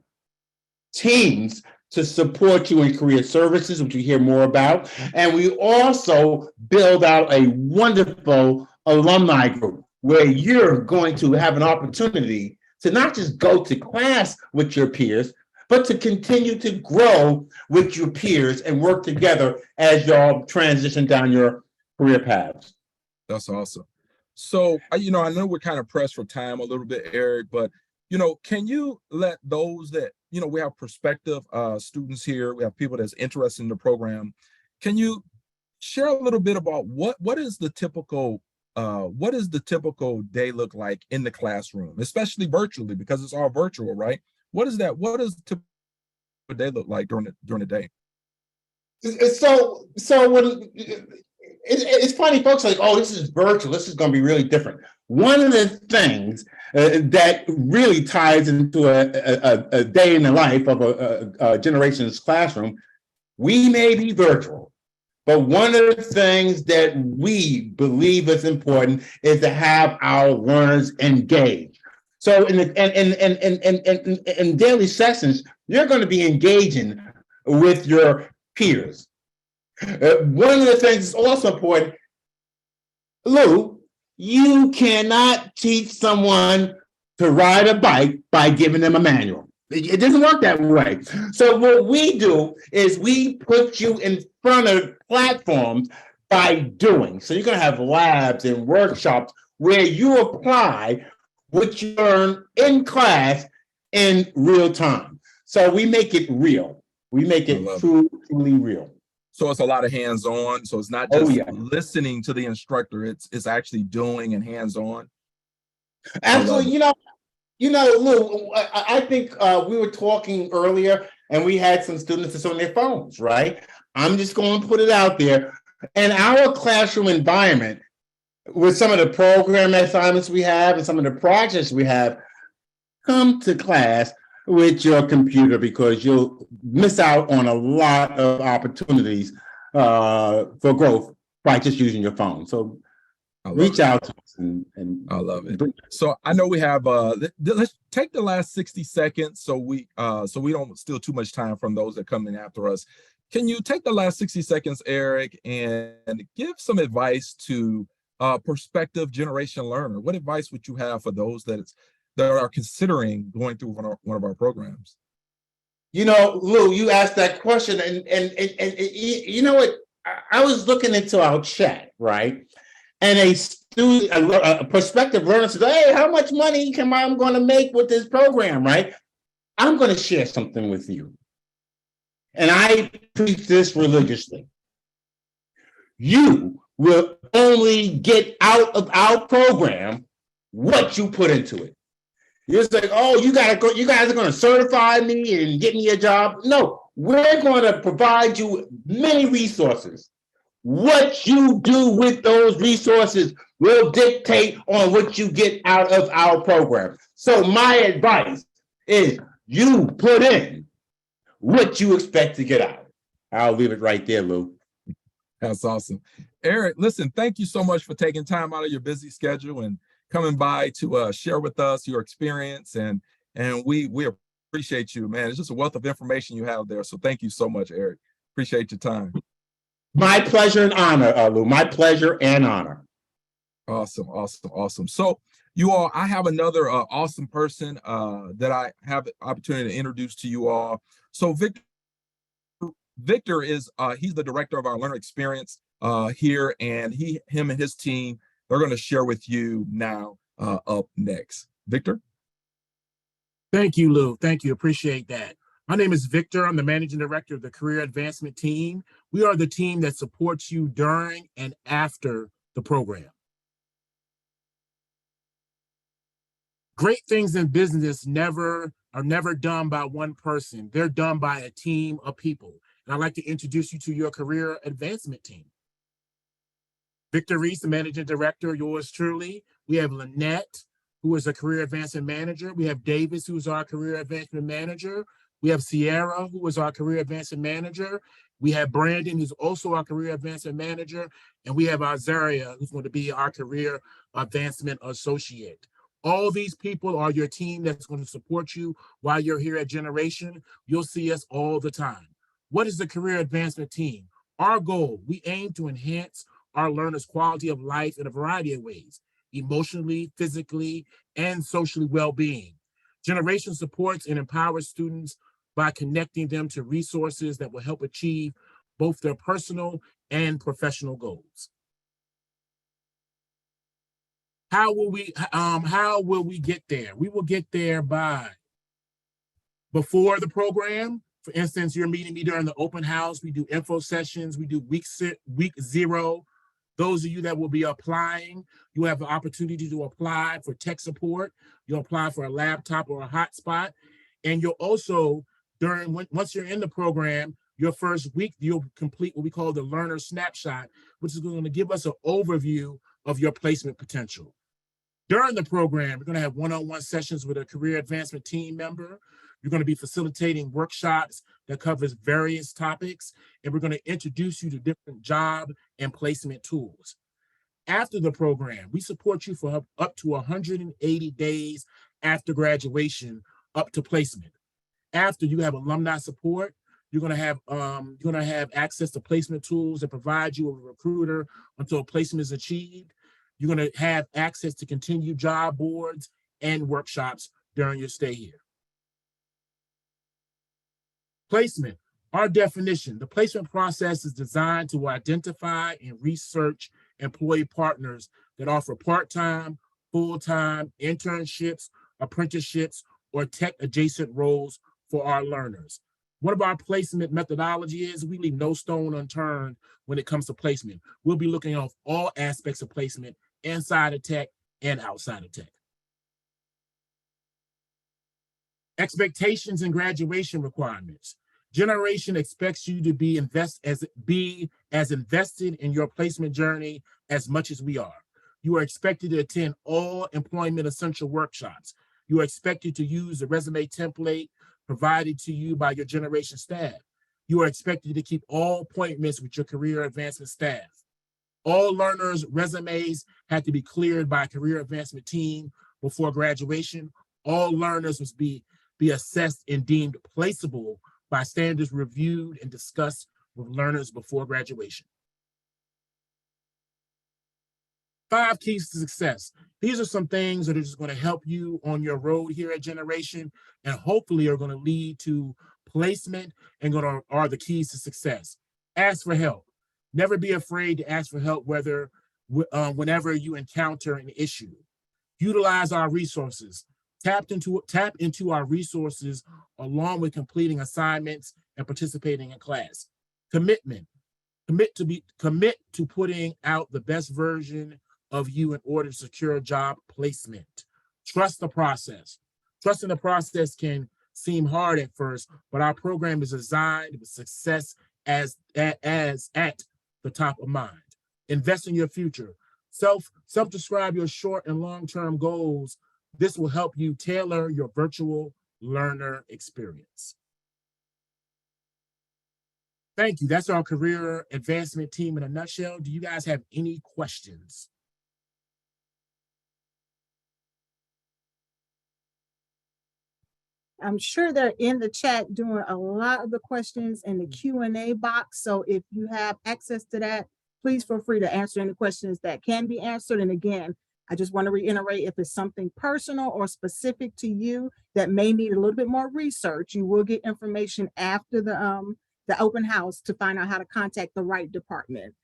teams to support you in career services, which you hear more about. And we also build out a wonderful alumni group where you're going to have an opportunity to not just go to class with your peers, but to continue to grow with your peers and work together as y'all transition down your career paths. That's awesome. So, I know we're kind of pressed for time a little bit, Eric, but, can you let those that, we have prospective students here, we have people that's interested in the program. Can you share a little bit about what is the typical day look like in the classroom, especially virtually, because it's all virtual, right? What does the typical day look like during the day? So when it's funny, folks are like, oh, this is virtual, this is going to be really different. One of the things that really ties into a day in the life of a Generations classroom, we may be virtual, but one of the things that we believe is important is to have our learners engaged. So in daily sessions, you're going to be engaging with your peers. One of the things that's also important, Lou, you cannot teach someone to ride a bike by giving them a manual. It doesn't work that way. So what we do is we put you in front of platforms by doing. So you're going to have labs and workshops where you apply what you learn in class in real time. So we make it real. We make it truly real. So it's a lot of hands-on. So it's not Oh, just yeah. listening to the instructor, it's actually doing and hands-on. Absolutely. Lou, I think we were talking earlier and we had some students that's on their phones, right? I'm just going to put it out there. In our classroom environment, with some of the program assignments we have and some of the projects we have, come to class with your computer because you'll miss out on a lot of opportunities for growth by just using your phone. So reach out to us and I love it. So I know we have let's take the last 60 seconds so we don't steal too much time from those that come in after us. Can you take the last 60 seconds, Eric, and give some advice to prospective generation learner? What advice would you have for those that are considering going through one of our programs? Lou, you asked that question, and you know what? I was looking into our chat, right? And a prospective learner says, "Hey, how much money I'm going to make with this program?" Right? I'm going to share something with you, and I preach this religiously. You will only get out of our program what you put into it. You're like, "Oh, you guys are going to certify me and get me a job." No, we're going to provide you many resources. What you do with those resources will dictate on what you get out of our program. So my advice is you put in what you expect to get out. I'll leave it right there, Lou. That's awesome. Eric, listen, thank you so much for taking time out of your busy schedule and coming by to share with us your experience. And we appreciate you, man. It's just a wealth of information you have there. So thank you so much, Eric. Appreciate your time. My pleasure and honor, Lou. My pleasure and honor. Awesome. So you all, I have another awesome person that I have the opportunity to introduce to you all. So Victor is he's the director of our learner experience here, and him and his team, they're going to share with you now up next. Victor. Thank you, Lou. Thank you. Appreciate that. My name is Victor. I'm the managing director of the Career Advancement Team. We are the team that supports you during and after the program. Great things in business are never done by one person. They're done by a team of people. And I'd like to introduce you to your Career Advancement Team. Victor Reese, the managing director, yours truly. We have Lynette, who is a Career Advancement Manager. We have Davis, who's our Career Advancement Manager. We have Sierra, who is our Career Advancement Manager. We have Brandon, who's also our Career Advancement Manager. And we have Azaria, who's going to be our Career Advancement Associate. All these people are your team that's going to support you while you're here at Generation. You'll see us all the time. What is the Career Advancement Team? Our goal, we aim to enhance our learners' quality of life in a variety of ways, emotionally, physically, and socially well-being. Generation supports and empowers students by connecting them to resources that will help achieve both their personal and professional goals. How will we get there? We will get there by before the program. For instance, you're meeting me during the open house. We do info sessions. We do week 0. Those of you that will be applying, you have the opportunity to apply for tech support. You'll apply for a laptop or a hotspot. And you'll also, once you're in the program, your first week, you'll complete what we call the learner snapshot, which is going to give us an overview of your placement potential. During the program, we're going to have one-on-one sessions with a career advancement team member. You're going to be facilitating workshops that covers various topics, and we're going to introduce you to different job and placement tools. After the program, we support you for up to 180 days after graduation, up to placement. After, you have alumni support. You're going to have access to placement tools that provide you with a recruiter until a placement is achieved. You're going to have access to continued job boards and workshops during your stay here. Placement, our definition, the placement process is designed to identify and research employee partners that offer part-time, full-time internships, apprenticeships, or tech-adjacent roles for our learners. One of our placement methodology is we leave no stone unturned when it comes to placement. We'll be looking at all aspects of placement inside of tech and outside of tech. Expectations and graduation requirements. Generation expects you to be as invested in your placement journey as much as we are. You are expected to attend all employment essential workshops. You are expected to use the resume template provided to you by your generation staff. You are expected to keep all appointments with your career advancement staff. All learners' resumes have to be cleared by a career advancement team before graduation. All learners must be assessed and deemed placeable by standards reviewed and discussed with learners before graduation. 5 keys to success. These are some things that are just going to help you on your road here at Generation, and hopefully are going to lead to placement and are the keys to success. Ask for help. Never be afraid to ask for help, whenever you encounter an issue. Utilize our resources. Tap into our resources along with completing assignments and participating in class. Commitment. Commit to putting out the best version of you in order to secure a job placement. Trust the process. Trusting the process can seem hard at first, but our program is designed with success as at the top of mind. Invest in your future. Self-describe your short and long-term goals. This will help you tailor your virtual learner experience. Thank you. That's our career advancement team in a nutshell. Do you guys have any questions? I'm sure they're in the chat doing a lot of the questions in the Q&A box. So if you have access to that, please feel free to answer any questions that can be answered. And again, I just want to reiterate, if it's something personal or specific to you that may need a little bit more research, you will get information after the open house to find out how to contact the right department.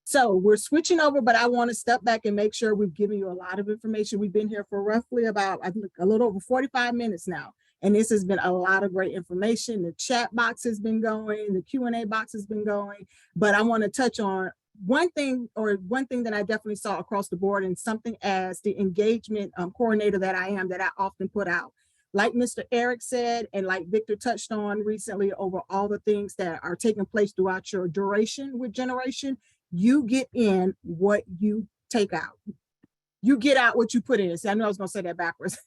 So we're switching over, but I want to step back and make sure we've given you a lot of information. We've been here for roughly about, I think, a little over 45 minutes now. And this has been a lot of great information. The chat box has been going, the Q&A box has been going, but I want to touch on one thing that I definitely saw across the board, and something as the engagement coordinator that I often put out. Like Mr. Eric said, and like Victor touched on recently, over all the things that are taking place throughout your duration with Generation, you get in what you take out. You get out what you put in. See, I know I was going to say that backwards.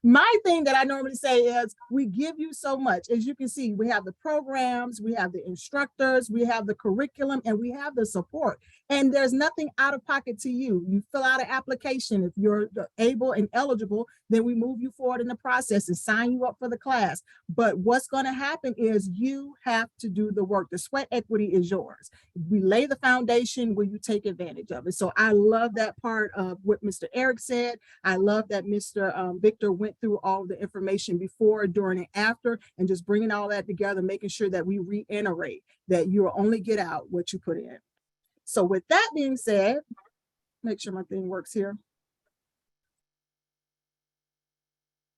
My thing that I normally say is, we give you so much. As you can see, we have the programs, we have the instructors, we have the curriculum, and we have the support. And there's nothing out of pocket to you. You fill out an application. If you're able and eligible, then we move you forward in the process and sign you up for the class. But what's going to happen is you have to do the work. The sweat equity is yours. We lay the foundation where you take advantage of it. So I love that part of what Mr. Eric said. I love that Mr. Victor went through all the information before, during, and after, and just bringing all that together, making sure that we reiterate that you will only get out what you put in. So with that being said, make sure my thing works here.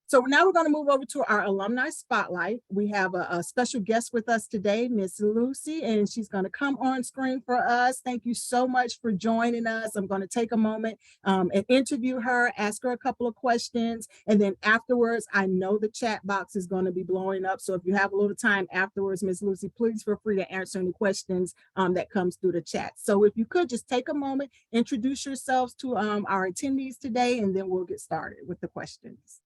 So now we're going to move over to our alumni spotlight. We have a special guest with us today, Miss Lucy, and she's going to come on screen for us. Thank you so much for joining us. I'm going to take a moment and interview her, ask her a couple of questions, and then afterwards, I know the chat box is going to be blowing up. So if you have a little time afterwards, Miss Lucy, please feel free to answer any questions that comes through the chat. So if you could just take a moment, introduce yourselves to our attendees today, and then we'll get started with the questions.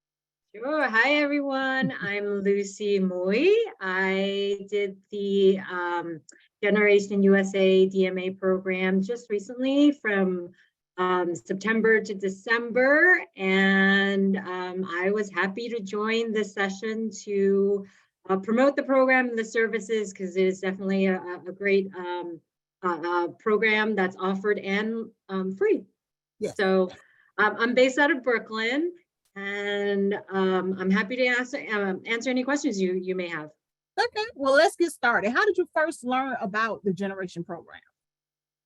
Sure. Hi, everyone. I'm Lucy Moy. I did the Generation USA DMA program just recently from September to December, and I was happy to join this session to promote the program and the services, because it is definitely a great program that's offered and free. Yes. So I'm based out of Brooklyn. And I'm happy to answer any questions you may have. Okay, well, let's get started. How did you first learn about the Generation program?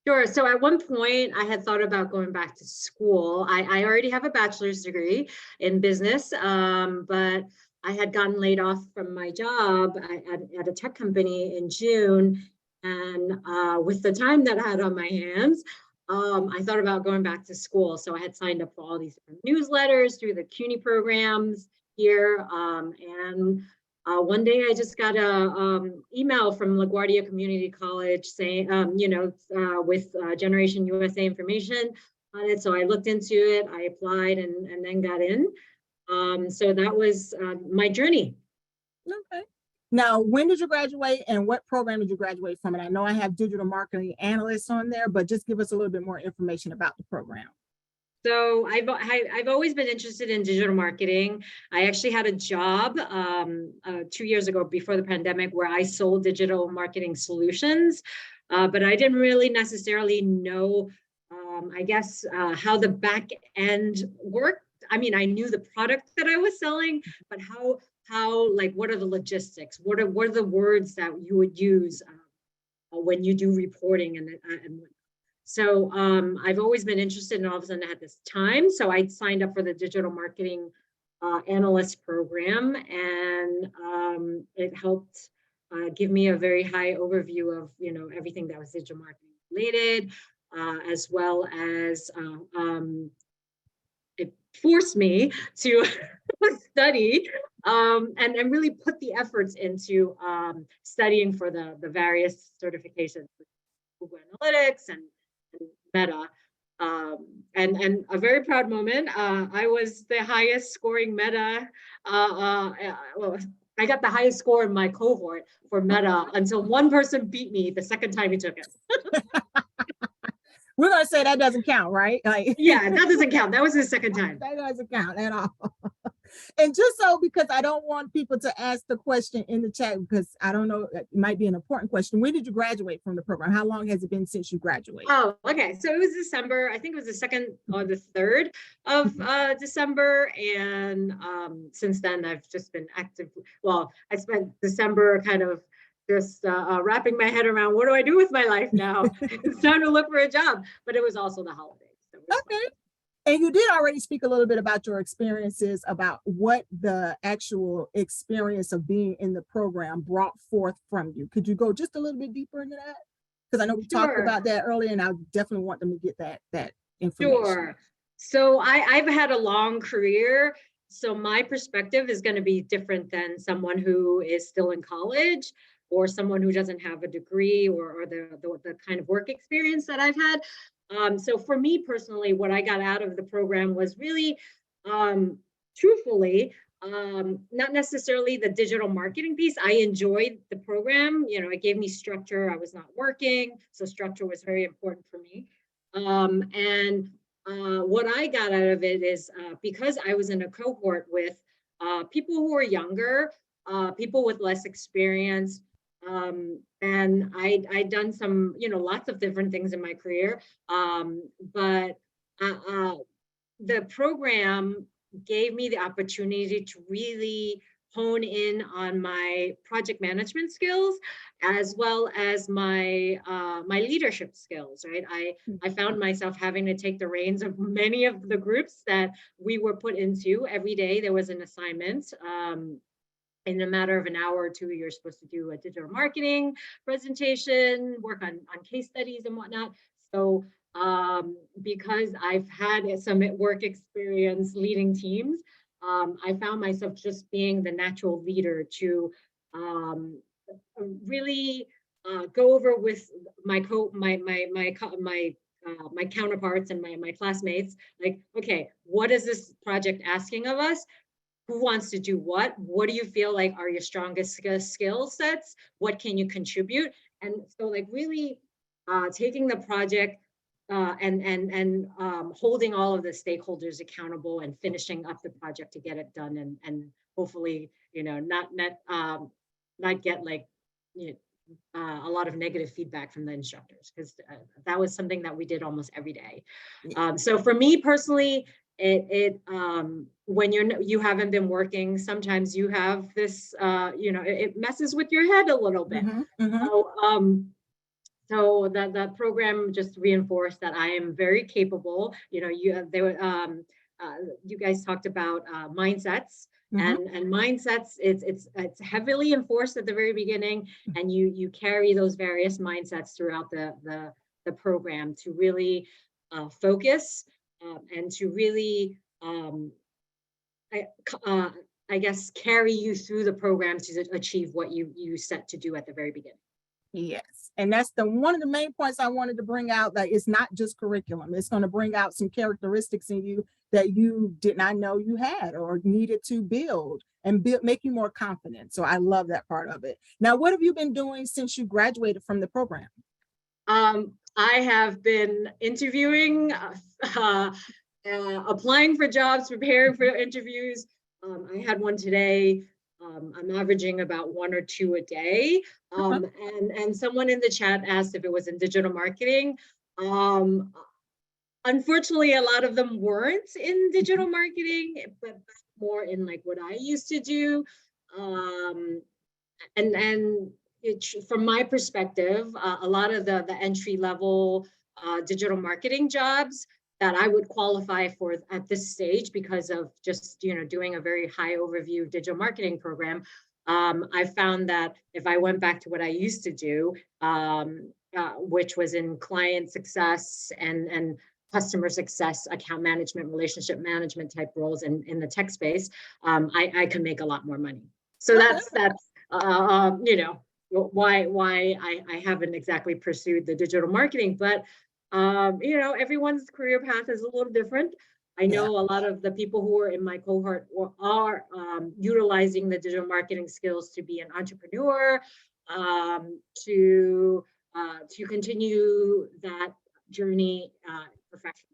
Sure. So at one point, I had thought about going back to school. I already have a bachelor's degree in business, but I had gotten laid off from my job at a tech company in June. And with the time that I had on my hands, I thought about going back to school. So I had signed up for all these different newsletters through the CUNY programs here. And one day I just got a email from LaGuardia Community College saying, with Generation USA information on it. So I looked into it, I applied and then got in. So that was my journey. Okay. Now, when did you graduate and what program did you graduate from? And I know I have digital marketing analysts on there, but just give us a little bit more information about the program. So I've always been interested in digital marketing. I actually had a job 2 years ago before the pandemic where I sold digital marketing solutions, but I didn't really necessarily know, how the back end worked. I mean, I knew the product that I was selling, but how like, what are the logistics? What are the words that you would use when you do reporting and so I've always been interested, and all of a sudden I had this time. So I signed up for the digital marketing analyst program, and it helped give me a very high overview of, everything that was digital marketing related, as well as it forced me to study and really put the efforts into studying for the various certifications, Google Analytics and Meta. And a very proud moment. I was the highest scoring Meta. I got the highest score in my cohort for Meta until one person beat me the second time he took it. We're going to say that doesn't count, right? Like, yeah, that doesn't count. That was the second time. That doesn't count at all. And just so, because I don't want people to ask the question in the chat, because I don't know, it might be an important question. When did you graduate from the program? How long has it been since you graduated? Oh, okay. So it was December. I think it was the 2nd or the 3rd of December. And since then, I've just been active. Well, I spent December kind of just wrapping my head around, what do I do with my life now? It's time to look for a job. But it was also the holidays. So okay. Fun. And you did already speak a little bit about your experiences, about what the actual experience of being in the program brought forth from you. Could you go just a little bit deeper into that? Because I know we talked about that earlier, and I definitely want them to get that information. Sure. So I've had a long career. So my perspective is going to be different than someone who is still in college or someone who doesn't have a degree or the kind of work experience that I've had. So for me personally, what I got out of the program was really, truthfully, not necessarily the digital marketing piece. I enjoyed the program. It gave me structure. I was not working, so structure was very important for me. What I got out of it is because I was in a cohort with people who were younger, people with less experience, and I'd done some, lots of different things in my career. But the program gave me the opportunity to really hone in on my project management skills, as well as my my leadership skills, right? I found myself having to take the reins of many of the groups that we were put into. Every day there was an assignment. In a matter of an hour or two, you're supposed to do a digital marketing presentation, work on case studies and whatnot. So because I've had some work experience leading teams, I found myself just being the natural leader to really go over with my counterparts and my classmates, like, okay, what is this project asking of us? Who wants to do what? What do you feel like are your strongest skill sets? What can you contribute? And so, like, really taking the project and holding all of the stakeholders accountable and finishing up the project to get it done and hopefully, not get like, a lot of negative feedback from the instructors, because that was something that we did almost every day. So for me personally, when you haven't been working, sometimes you have this, it messes with your head a little bit. So that program just reinforced that I am very capable. You guys talked about mindsets. and mindsets, it's heavily enforced at the very beginning, and you carry those various mindsets throughout the program to really focus and to really I guess carry you through the program to achieve what you set to do at the very beginning. Yes, and that's one of the main points I wanted to bring out, that it's not just curriculum. It's going to bring out some characteristics in you that you did not know you had or needed to build and make you more confident. So I love that part of it. Now, what have you been doing since you graduated from the program? I have been interviewing, applying for jobs, preparing for interviews. I had one today. I'm averaging about 1 or 2 a day. And someone in the chat asked if it was in digital marketing. Unfortunately, a lot of them weren't in digital marketing, but more in like what I used to do. From my perspective, a lot of the entry level digital marketing jobs that I would qualify for at this stage because of just, doing a very high overview digital marketing program. I found that if I went back to what I used to do, which was in client success and customer success, account management, relationship management type roles in the tech space, I can make a lot more money. So that's why I haven't exactly pursued the digital marketing, but everyone's career path is a little different. I know a lot of the people who are in my cohort are utilizing the digital marketing skills to be an entrepreneur, to continue that journey professionally.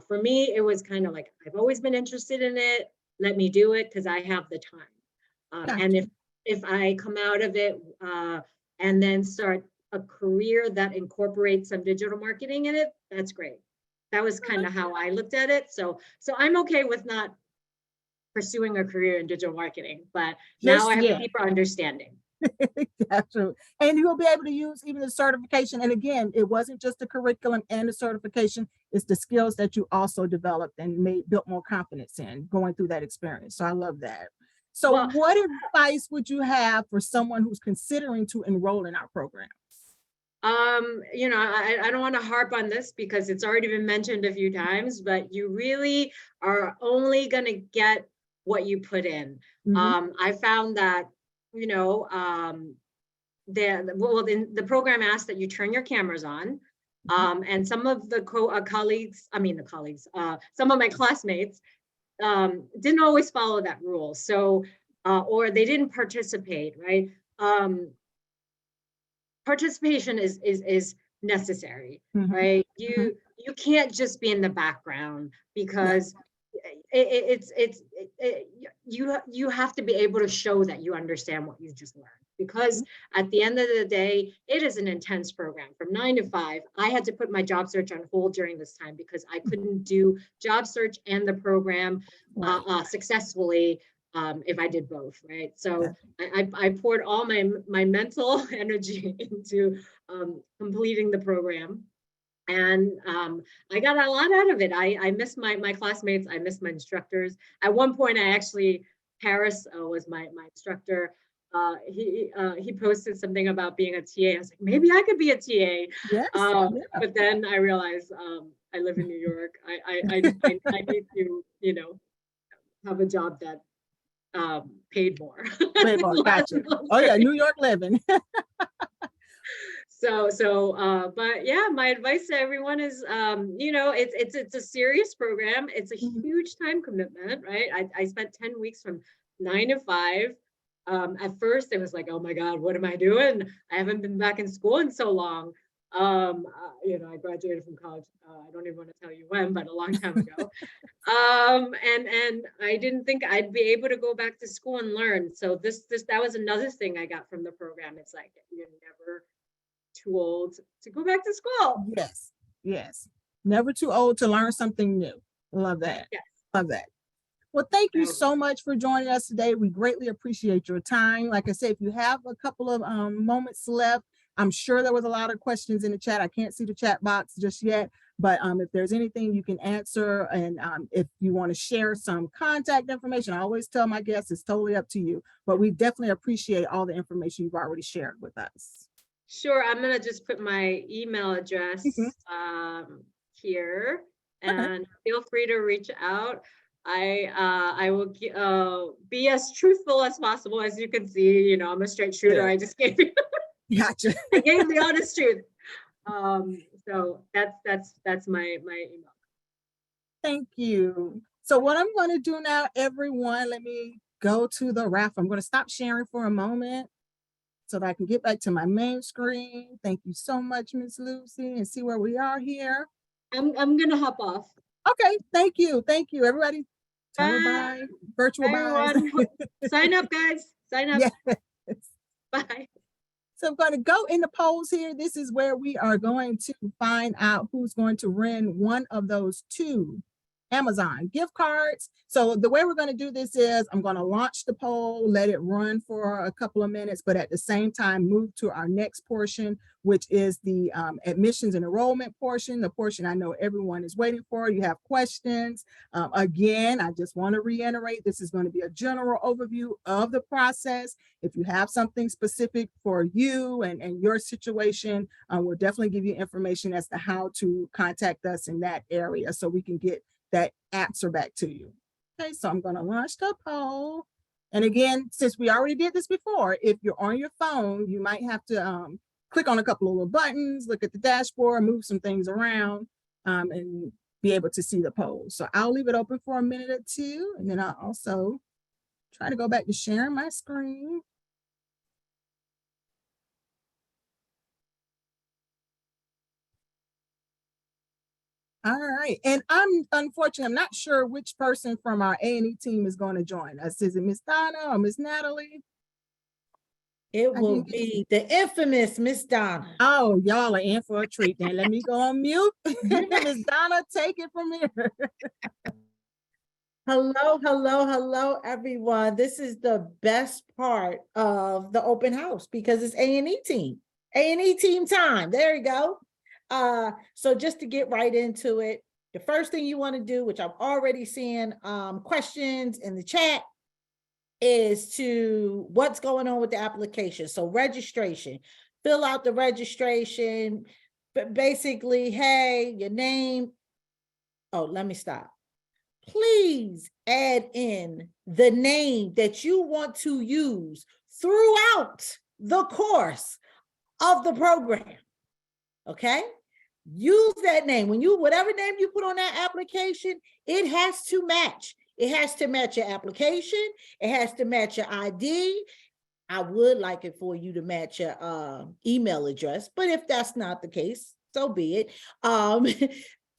For me, it was kind of like, I've always been interested in it. Let me do it because I have the time. And if I come out of it and then start a career that incorporates some digital marketing in it, that's great. That was kind of how I looked at it. So I'm okay with not pursuing a career in digital marketing, but now I have a deeper understanding. That's true. And you'll be able to use even the certification. And again, it wasn't just the curriculum and the certification, it's the skills that you also developed and built more confidence in going through that experience. So I love that. So what advice would you have for someone who's considering to enroll in our program? I don't want to harp on this because it's already been mentioned a few times, but you really are only going to get what you put in. I found that, the program asked that you turn your cameras on. And some of the some of my classmates didn't always follow that rule. So, or they didn't participate, right? Participation is necessary, right? You can't just be in the background because you have to be able to show that you understand what you just learned, because at the end of the day, it is an intense program from 9 to 5. I had to put my job search on hold during this time because I couldn't do job search and the program successfully if I did both, right? So I poured all my mental energy into completing the program. And I got a lot out of it. I miss my classmates. I miss my instructors. At one point, Paris was my instructor. He posted something about being a TA. I was like, maybe I could be a TA. Yes. But then I realized I live in New York. I need to, have a job that paid more. Gotcha. Oh yeah, New York living. But yeah, my advice to everyone is, it's a serious program. It's a huge time commitment, right? I spent 10 weeks from 9 to 5. At first it was like, oh my God, what am I doing? I haven't been back in school in so long. I graduated from college. I don't even want to tell you when, but a long time ago. And I didn't think I'd be able to go back to school and learn. So that was another thing I got from the program. It's like, you're never too old to go back to school. Yes. Never too old to learn something new. Love that. Yes. Love that. Well, thank you so much for joining us today. We greatly appreciate your time. Like I said, if you have a couple of moments left, I'm sure there was a lot of questions in the chat. I can't see the chat box just yet, But if there's anything you can answer, and if you want to share some contact information, I always tell my guests it's totally up to you. But we definitely appreciate all the information you've already shared with us. Sure, I'm gonna just put my email address here, and feel free to reach out. I will be as truthful as possible. As you can see, you know, I'm a straight shooter. Yeah. I just gave you, Gotcha. I gave the honest truth. So that's my email. Thank you. So what I'm going to do now, everyone, let me go to the raffle. I'm going to stop sharing for a moment so that I can get back to my main screen. Thank you so much, Miss Lucy, and see where we are here. I'm gonna hop off. Okay, thank you. Thank you, everybody. Tell Bye. bye. Virtual Bye, buys. everyone. Sign up, guys. Sign up. Yes. Bye. So I'm going to go in the polls here. This is where we are going to find out who's going to win one of those 2 Amazon gift cards. So the way we're going to do this is I'm going to launch the poll, let it run for a couple of minutes, but at the same time move to our next portion, which is the admissions and enrollment portion, the portion I know everyone is waiting for. You have questions. Again, I just want to reiterate, this is going to be a general overview of the process. If you have something specific for you and your situation, we'll definitely give you information as to how to contact us in that area so we can get that answer back to you. Okay, so I'm going to launch the poll. And again, since we already did this before, if you're on your phone, you might have to click on a couple of little buttons, look at the dashboard, move some things around, and be able to see the poll. So I'll leave it open for a minute or 2, and then I'll also try to go back to sharing my screen. All right, and I'm not sure which person from our A&E team is going to join us. Is it Miss Donna or Miss Natalie? It will be the infamous Miss Donna. Oh, y'all are in for a treat. Then let me go on mute. Miss Donna, take it from here. Hello, hello, hello, everyone. This is the best part of the open house because it's A&E team. A&E team time. There you go. So just to get right into it, the first thing you want to do, which I'm already seeing questions in the chat, is to what's going on with the application. So registration, fill out the registration, but basically, hey, your name. Oh, let me stop. Please add in the name that you want to use throughout the course of the program. Okay? Use that name. Whatever name you put on that application, it has to match. It has to match your application. It has to match your ID. I would like it for you to match your email address, but if that's not the case, so be it.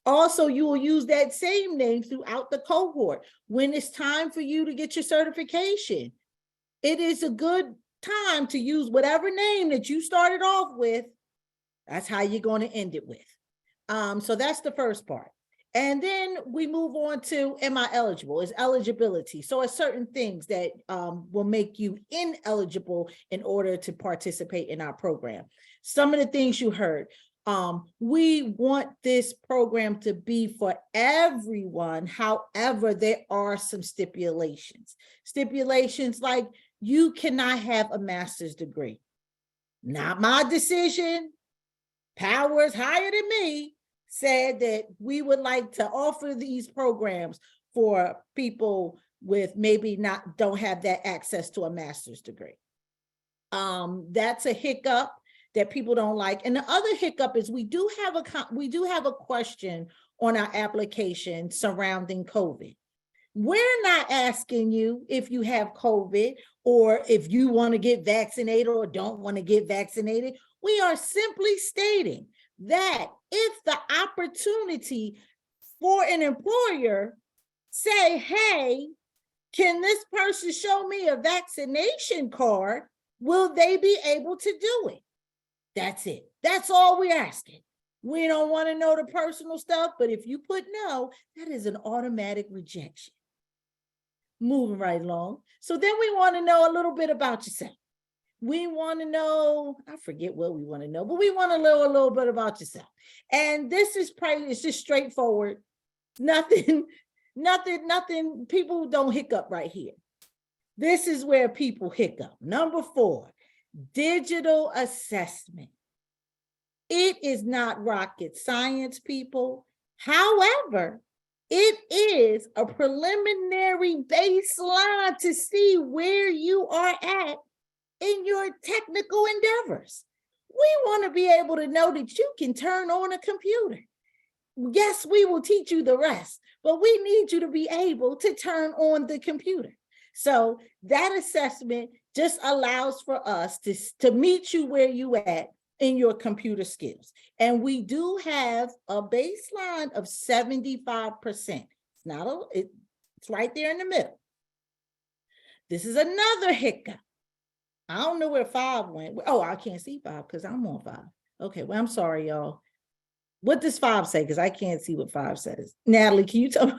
Also, you will use that same name throughout the cohort. When it's time for you to get your certification, it is a good time to use whatever name that you started off with. That's how you're going to end it with. So that's the first part. And then we move on to, am I eligible? Is eligibility. So it's certain things that will make you ineligible in order to participate in our program. Some of the things you heard, we want this program to be for everyone. However, there are some stipulations. Stipulations like you cannot have a master's degree. Not my decision. Powers higher than me said that we would like to offer these programs for people with maybe don't have that access to a master's degree. That's a hiccup that people don't like. And the other hiccup is we do have a question on our application surrounding COVID. We're not asking you if you have COVID or if you want to get vaccinated or don't want to get vaccinated. We are simply stating that if the opportunity for an employer say, hey, can this person show me a vaccination card? Will they be able to do it? That's it. That's all we're asking. We don't want to know the personal stuff, but if you put no, that is an automatic rejection. Moving right along. So then we want to know a little bit about yourself. We want to know, I forget what we want to know, but we want to know a little bit about yourself. And this is probably, it's just straightforward. Nothing, people don't hiccup right here. This is where people hiccup. Number 4, digital assessment. It is not rocket science, people. However, it is a preliminary baseline to see where you are at in your technical endeavors. We want to be able to know that you can turn on a computer. Yes, we will teach you the rest, but we need you to be able to turn on the computer. So that assessment just allows for us to meet you where you at in your computer skills. And we do have a baseline of 75%. It's right there in the middle. This is another hiccup. I don't know where 5 went. Oh, I can't see 5 because I'm on 5. Okay, well, I'm sorry, y'all. What does 5 say? Because I can't see what 5 says. Natalie, can you tell me?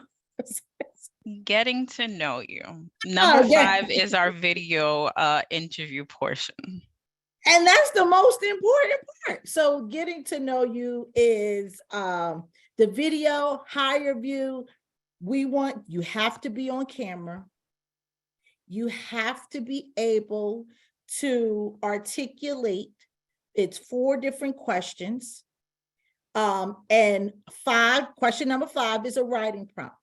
Getting to know you. Number yeah. 5 is our video interview portion. And that's the most important part. So getting to know you is the video, higher view. You have to be on camera. You have to be able to articulate. It's 4 different questions. And question number 5 is a writing prompt.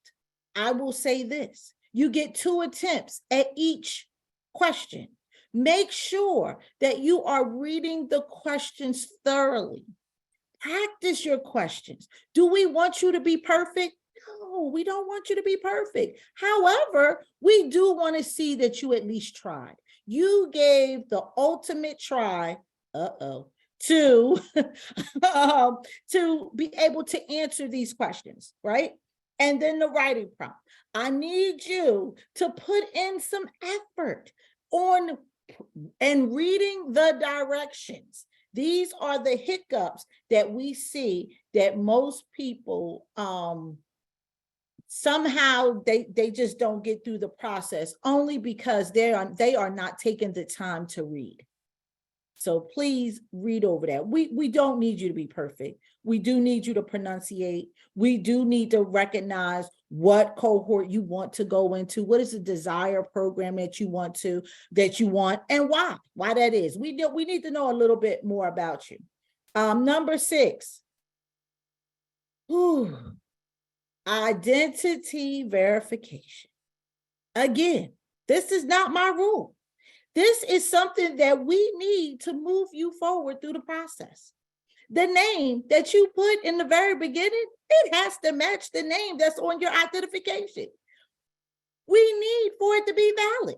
I will say this, you get 2 attempts at each question. Make sure that you are reading the questions thoroughly. Practice your questions. Do we want you to be perfect? No, we don't want you to be perfect. However, we do want to see that you at least tried. You gave the ultimate try, to be able to answer these questions, right? And then the writing prompt. I need you to put in some effort on and reading the directions. These are the hiccups that we see that most people somehow they just don't get through the process, only because they are not taking the time to read. So please read over that. We don't need you to be perfect. We do need you to pronunciate. We do need to recognize what cohort you want to go into. What is the desired program that you want, and why that is. We need to know a little bit more about you. Number 6. Identity verification. Again, this is not my rule. This is something that we need to move you forward through the process. The name that you put in the very beginning, it has to match the name that's on your identification. We need for it to be valid.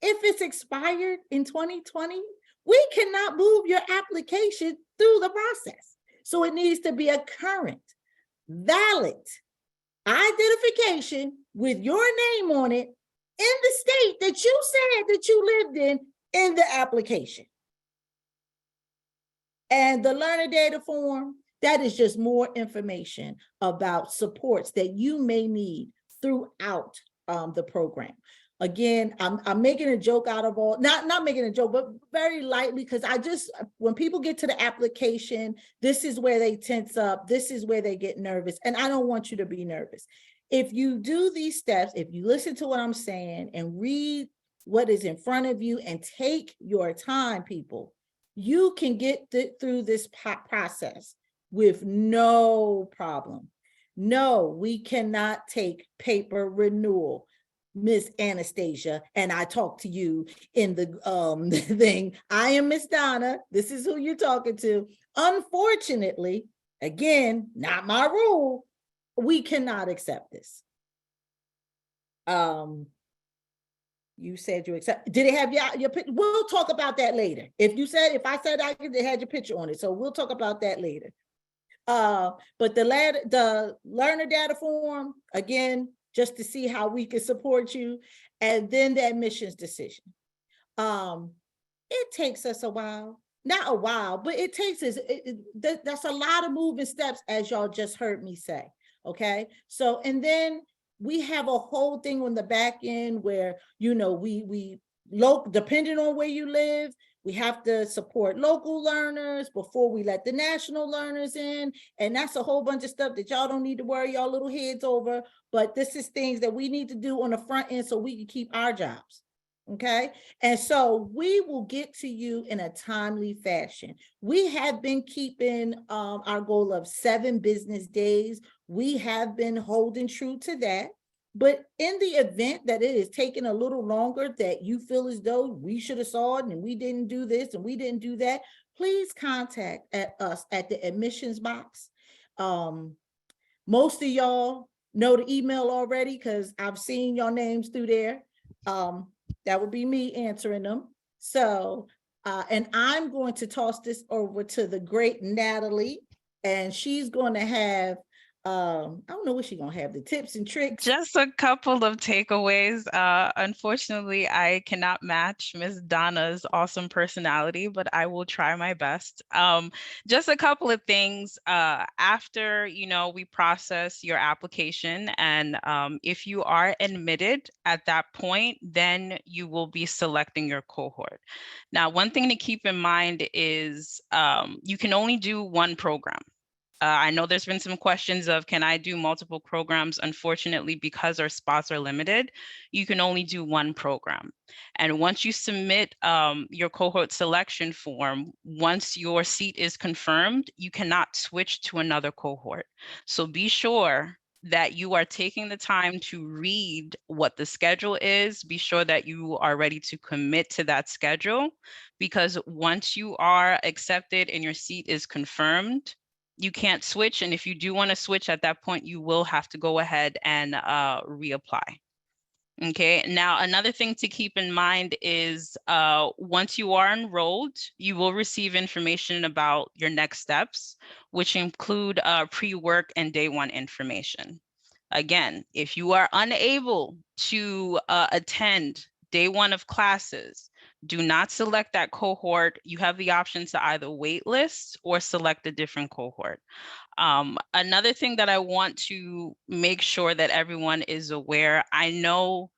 If it's expired in 2020, we cannot move your application through the process. So it needs to be a current, valid identification with your name on it in the state that you said that you lived in the application. And the learner data form, that is just more information about supports that you may need throughout the program. Again, I'm making a joke out of all, not making a joke, but very lightly, because when people get to the application, this is where they tense up, this is where they get nervous, and I don't want you to be nervous. If you do these steps, if you listen to what I'm saying and read what is in front of you and take your time, people, you can get through this process with no problem. No, we cannot take paper renewal, Miss Anastasia, and I talk to you in the thing. I am Miss Donna. This is who you're talking to. Unfortunately, again, not my rule. We cannot accept this. You said you accept. Did it have your picture? We'll talk about that later. If I said it had your picture on it, so we'll talk about that later. But the learner data form, again, just to see how we can support you, and then the admissions decision. It takes us a while. Not a while, but it takes us. That's a lot of moving steps, as y'all just heard me say. Okay, so and then we have a whole thing on the back end where, we depending on where you live, We have to support local learners before we let the national learners in. And that's a whole bunch of stuff that y'all don't need to worry y'all little heads over. But this is things that we need to do on the front end so we can keep our jobs. Okay. And so we will get to you in a timely fashion. We have been keeping our goal of 7 business days. We have been holding true to that. But in the event that it is taking a little longer, that you feel as though we should have saw it and we didn't do this and we didn't do that, please contact us at the admissions box. Most of y'all know the email already because I've seen your names through there. That would be me answering them. So, and I'm going to toss this over to the great Natalie, and she's going to have, I don't know what she's going to have, the tips and tricks. Just a couple of takeaways. Unfortunately, I cannot match Miss Donna's awesome personality, but I will try my best. Just a couple of things. After, we process your application, and if you are admitted at that point, then you will be selecting your cohort. Now, one thing to keep in mind is you can only do one program. I know there's been some questions of, can I do multiple programs? Unfortunately, because our spots are limited, you can only do one program. And once you submit your cohort selection form, once your seat is confirmed, you cannot switch to another cohort. So be sure that you are taking the time to read what the schedule is. Be sure that you are ready to commit to that schedule, because once you are accepted and your seat is confirmed, you can't switch. And if you do want to switch at that point, you will have to go ahead and reapply. Okay, now another thing to keep in mind is once you are enrolled, you will receive information about your next steps, which include pre-work and day one information. Again, if you are unable to attend day one of classes, do not select that cohort. You have the option to either wait list or select a different cohort. Another thing that I want to make sure that everyone is aware, I know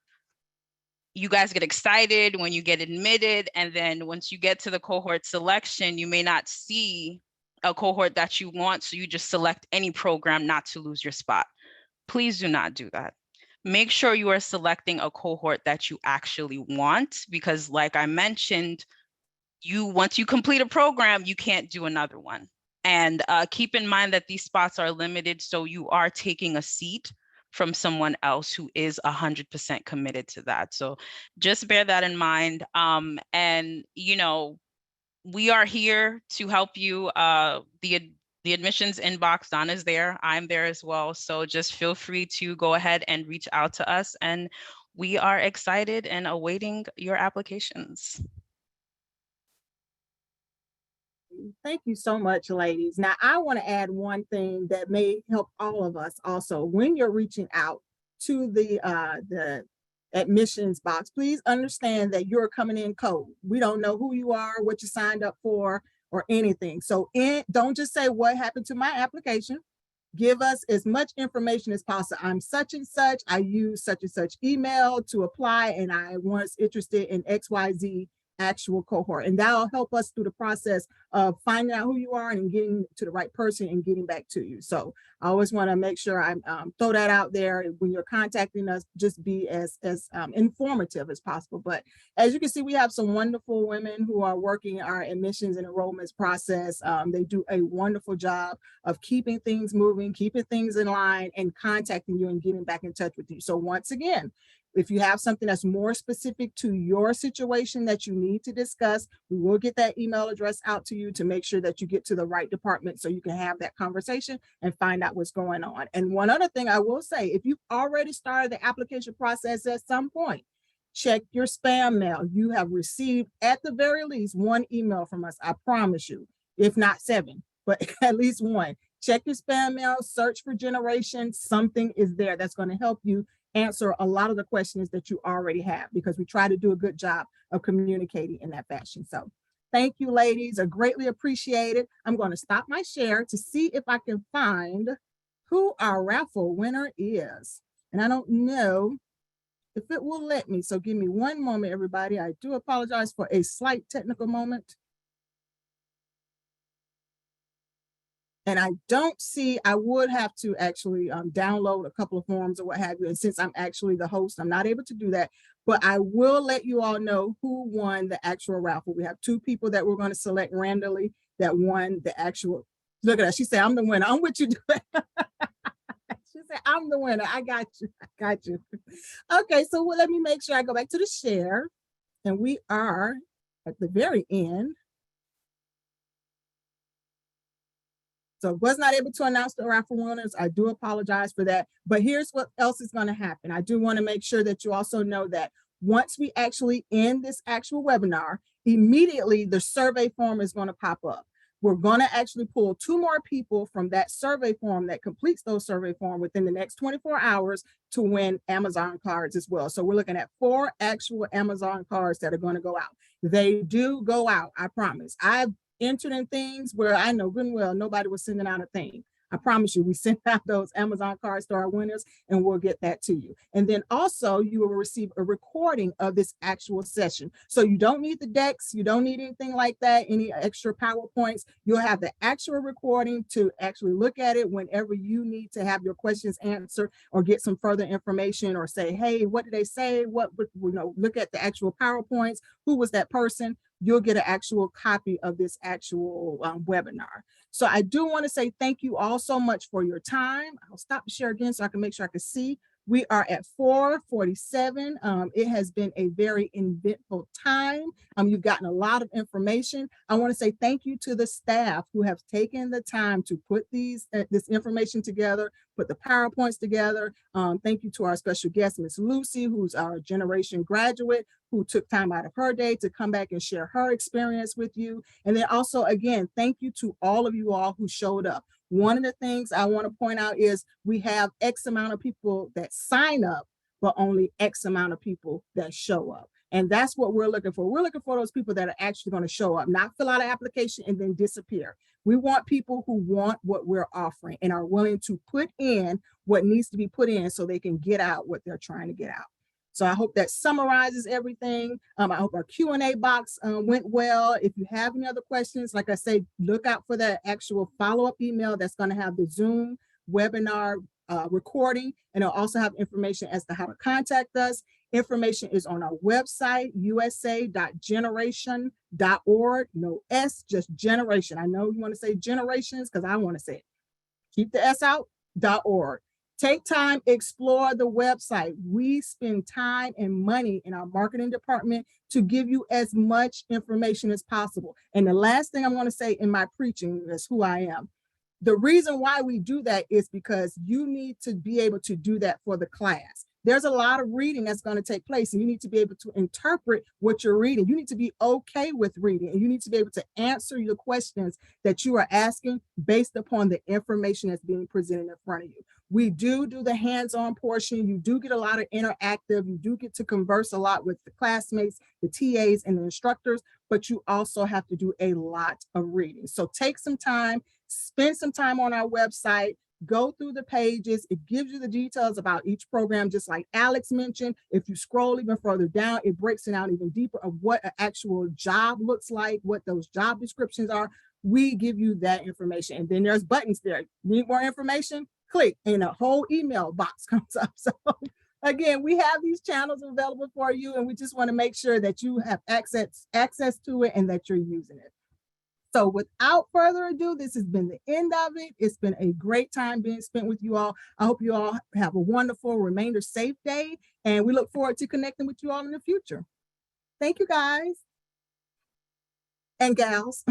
you guys get excited when you get admitted, and then once you get to the cohort selection, you may not see a cohort that you want, so you just select any program not to lose your spot. Please do not do that. Make sure you are selecting a cohort that you actually want, because like I mentioned, once you complete a program, you can't do another one. And keep in mind that these spots are limited, so you are taking a seat from someone else who is 100% committed to that. So just bear that in mind. And we are here to help you. The admissions inbox, Donna's there, I'm there as well. So just feel free to go ahead and reach out to us, and we are excited and awaiting your applications. Thank you so much, ladies. Now, I want to add one thing that may help all of us also. When you're reaching out to the admissions box, please understand that you're coming in cold. We don't know who you are, what you signed up for, or anything. So don't just say, what happened to my application? Give us as much information as possible. I'm such and such. I use such and such email to apply, and I was interested in XYZ actual cohort. And that'll help us through the process of finding out who you are and getting to the right person and getting back to you. So I always want to make sure I throw that out there. When you're contacting us, just be as informative as possible. But as you can see, we have some wonderful women who are working our admissions and enrollments process. They do a wonderful job of keeping things moving, keeping things in line, and contacting you and getting back in touch with you. So once again, if you have something that's more specific to your situation that you need to discuss, we will get that email address out to you to make sure that you get to the right department so you can have that conversation and find out what's going on. And one other thing I will say, if you've already started the application process at some point, check your spam mail. You have received at the very least one email from us, I promise you, if not 7, but at least one. Check your spam mail, search for Generation. Something is there that's going to help you answer a lot of the questions that you already have, because we try to do a good job of communicating in that fashion. So thank you, ladies. I greatly appreciate it. I'm going to stop my share to see if I can find who our raffle winner is. And I don't know if it will let me. So give me one moment, everybody. I do apologize for a slight technical moment. And I don't see, I would have to actually download a couple of forms or what have you. And since I'm actually the host, I'm not able to do that. But I will let you all know who won the actual raffle. We have 2 people that we're going to select randomly that won the actual. Look at that. She said, I'm the winner. I'm with you. She said, I'm the winner. I got you. I got you. Okay, so let me make sure I go back to the share. And we are at the very end. So was not able to announce the raffle winners. I do apologize for that. But here's what else is going to happen. I do want to make sure that you also know that once we actually end this actual webinar, immediately the survey form is going to pop up. We're going to actually pull 2 more people from that survey form that completes those survey form within the next 24 hours to win Amazon cards as well. So we're looking at 4 actual Amazon cards that are going to go out. They do go out, I promise. I've entered in things where I know good and well nobody was sending out a thing. I promise you, we sent out those Amazon cards to our winners, and we'll get that to you. And then also you will receive a recording of this actual session. So you don't need the decks, you don't need anything like that, any extra PowerPoints. You'll have the actual recording to actually look at it whenever you need to have your questions answered or get some further information or say, hey, what did they say? What, you know, look at the actual PowerPoints. Who was that person? You'll get an actual copy of this actual webinar. So I do want to say thank you all so much for your time. I'll stop the share again so I can make sure I can see. We are at 4:47. It has been a very eventful time. You've gotten a lot of information. I want to say thank you to the staff who have taken the time to put this information together, put the PowerPoints together. Thank you to our special guest, Miss Lucy, who's our generation graduate, who took time out of her day to come back and share her experience with you. And then also, again, thank you to all of you all who showed up. One of the things I want to point out is we have X amount of people that sign up, but only X amount of people that show up. And that's what we're looking for. We're looking for those people that are actually going to show up, not fill out an application and then disappear. We want people who want what we're offering and are willing to put in what needs to be put in so they can get out what they're trying to get out. So I hope that summarizes everything. I hope our Q&A box went well. If you have any other questions, like I say, look out for that actual follow-up email that's going to have the Zoom webinar recording, and it'll also have information as to how to contact us. Information is on our website, usa.generation.org. No S, just generation. I know you want to say generations because I want to say it. Keep the S out, .org. Take time, explore the website. We spend time and money in our marketing department to give you as much information as possible. And the last thing I'm going to say in my preaching is who I am. The reason why we do that is because you need to be able to do that for the class. There's a lot of reading that's going to take place, and you need to be able to interpret what you're reading. You need to be okay with reading, and you need to be able to answer your questions that you are asking based upon the information that's being presented in front of you. We do the hands-on portion. You do get a lot of interactive. You do get to converse a lot with the classmates, the TAs, and the instructors, but you also have to do a lot of reading. So take some time, spend some time on our website, go through the pages. It gives you the details about each program, just like Alex mentioned. If you scroll even further down, it breaks it down even deeper of what an actual job looks like, what those job descriptions are. We give you that information. And then there's buttons there. Need more information? Click, and a whole email box comes up. So again, we have these channels available for you, and we just want to make sure that you have access to it and that you're using it. So without further ado, this has been the end of it. It's been a great time being spent with you all. I hope you all have a wonderful remainder safe day, and we look forward to connecting with you all in the future. Thank you, guys and gals.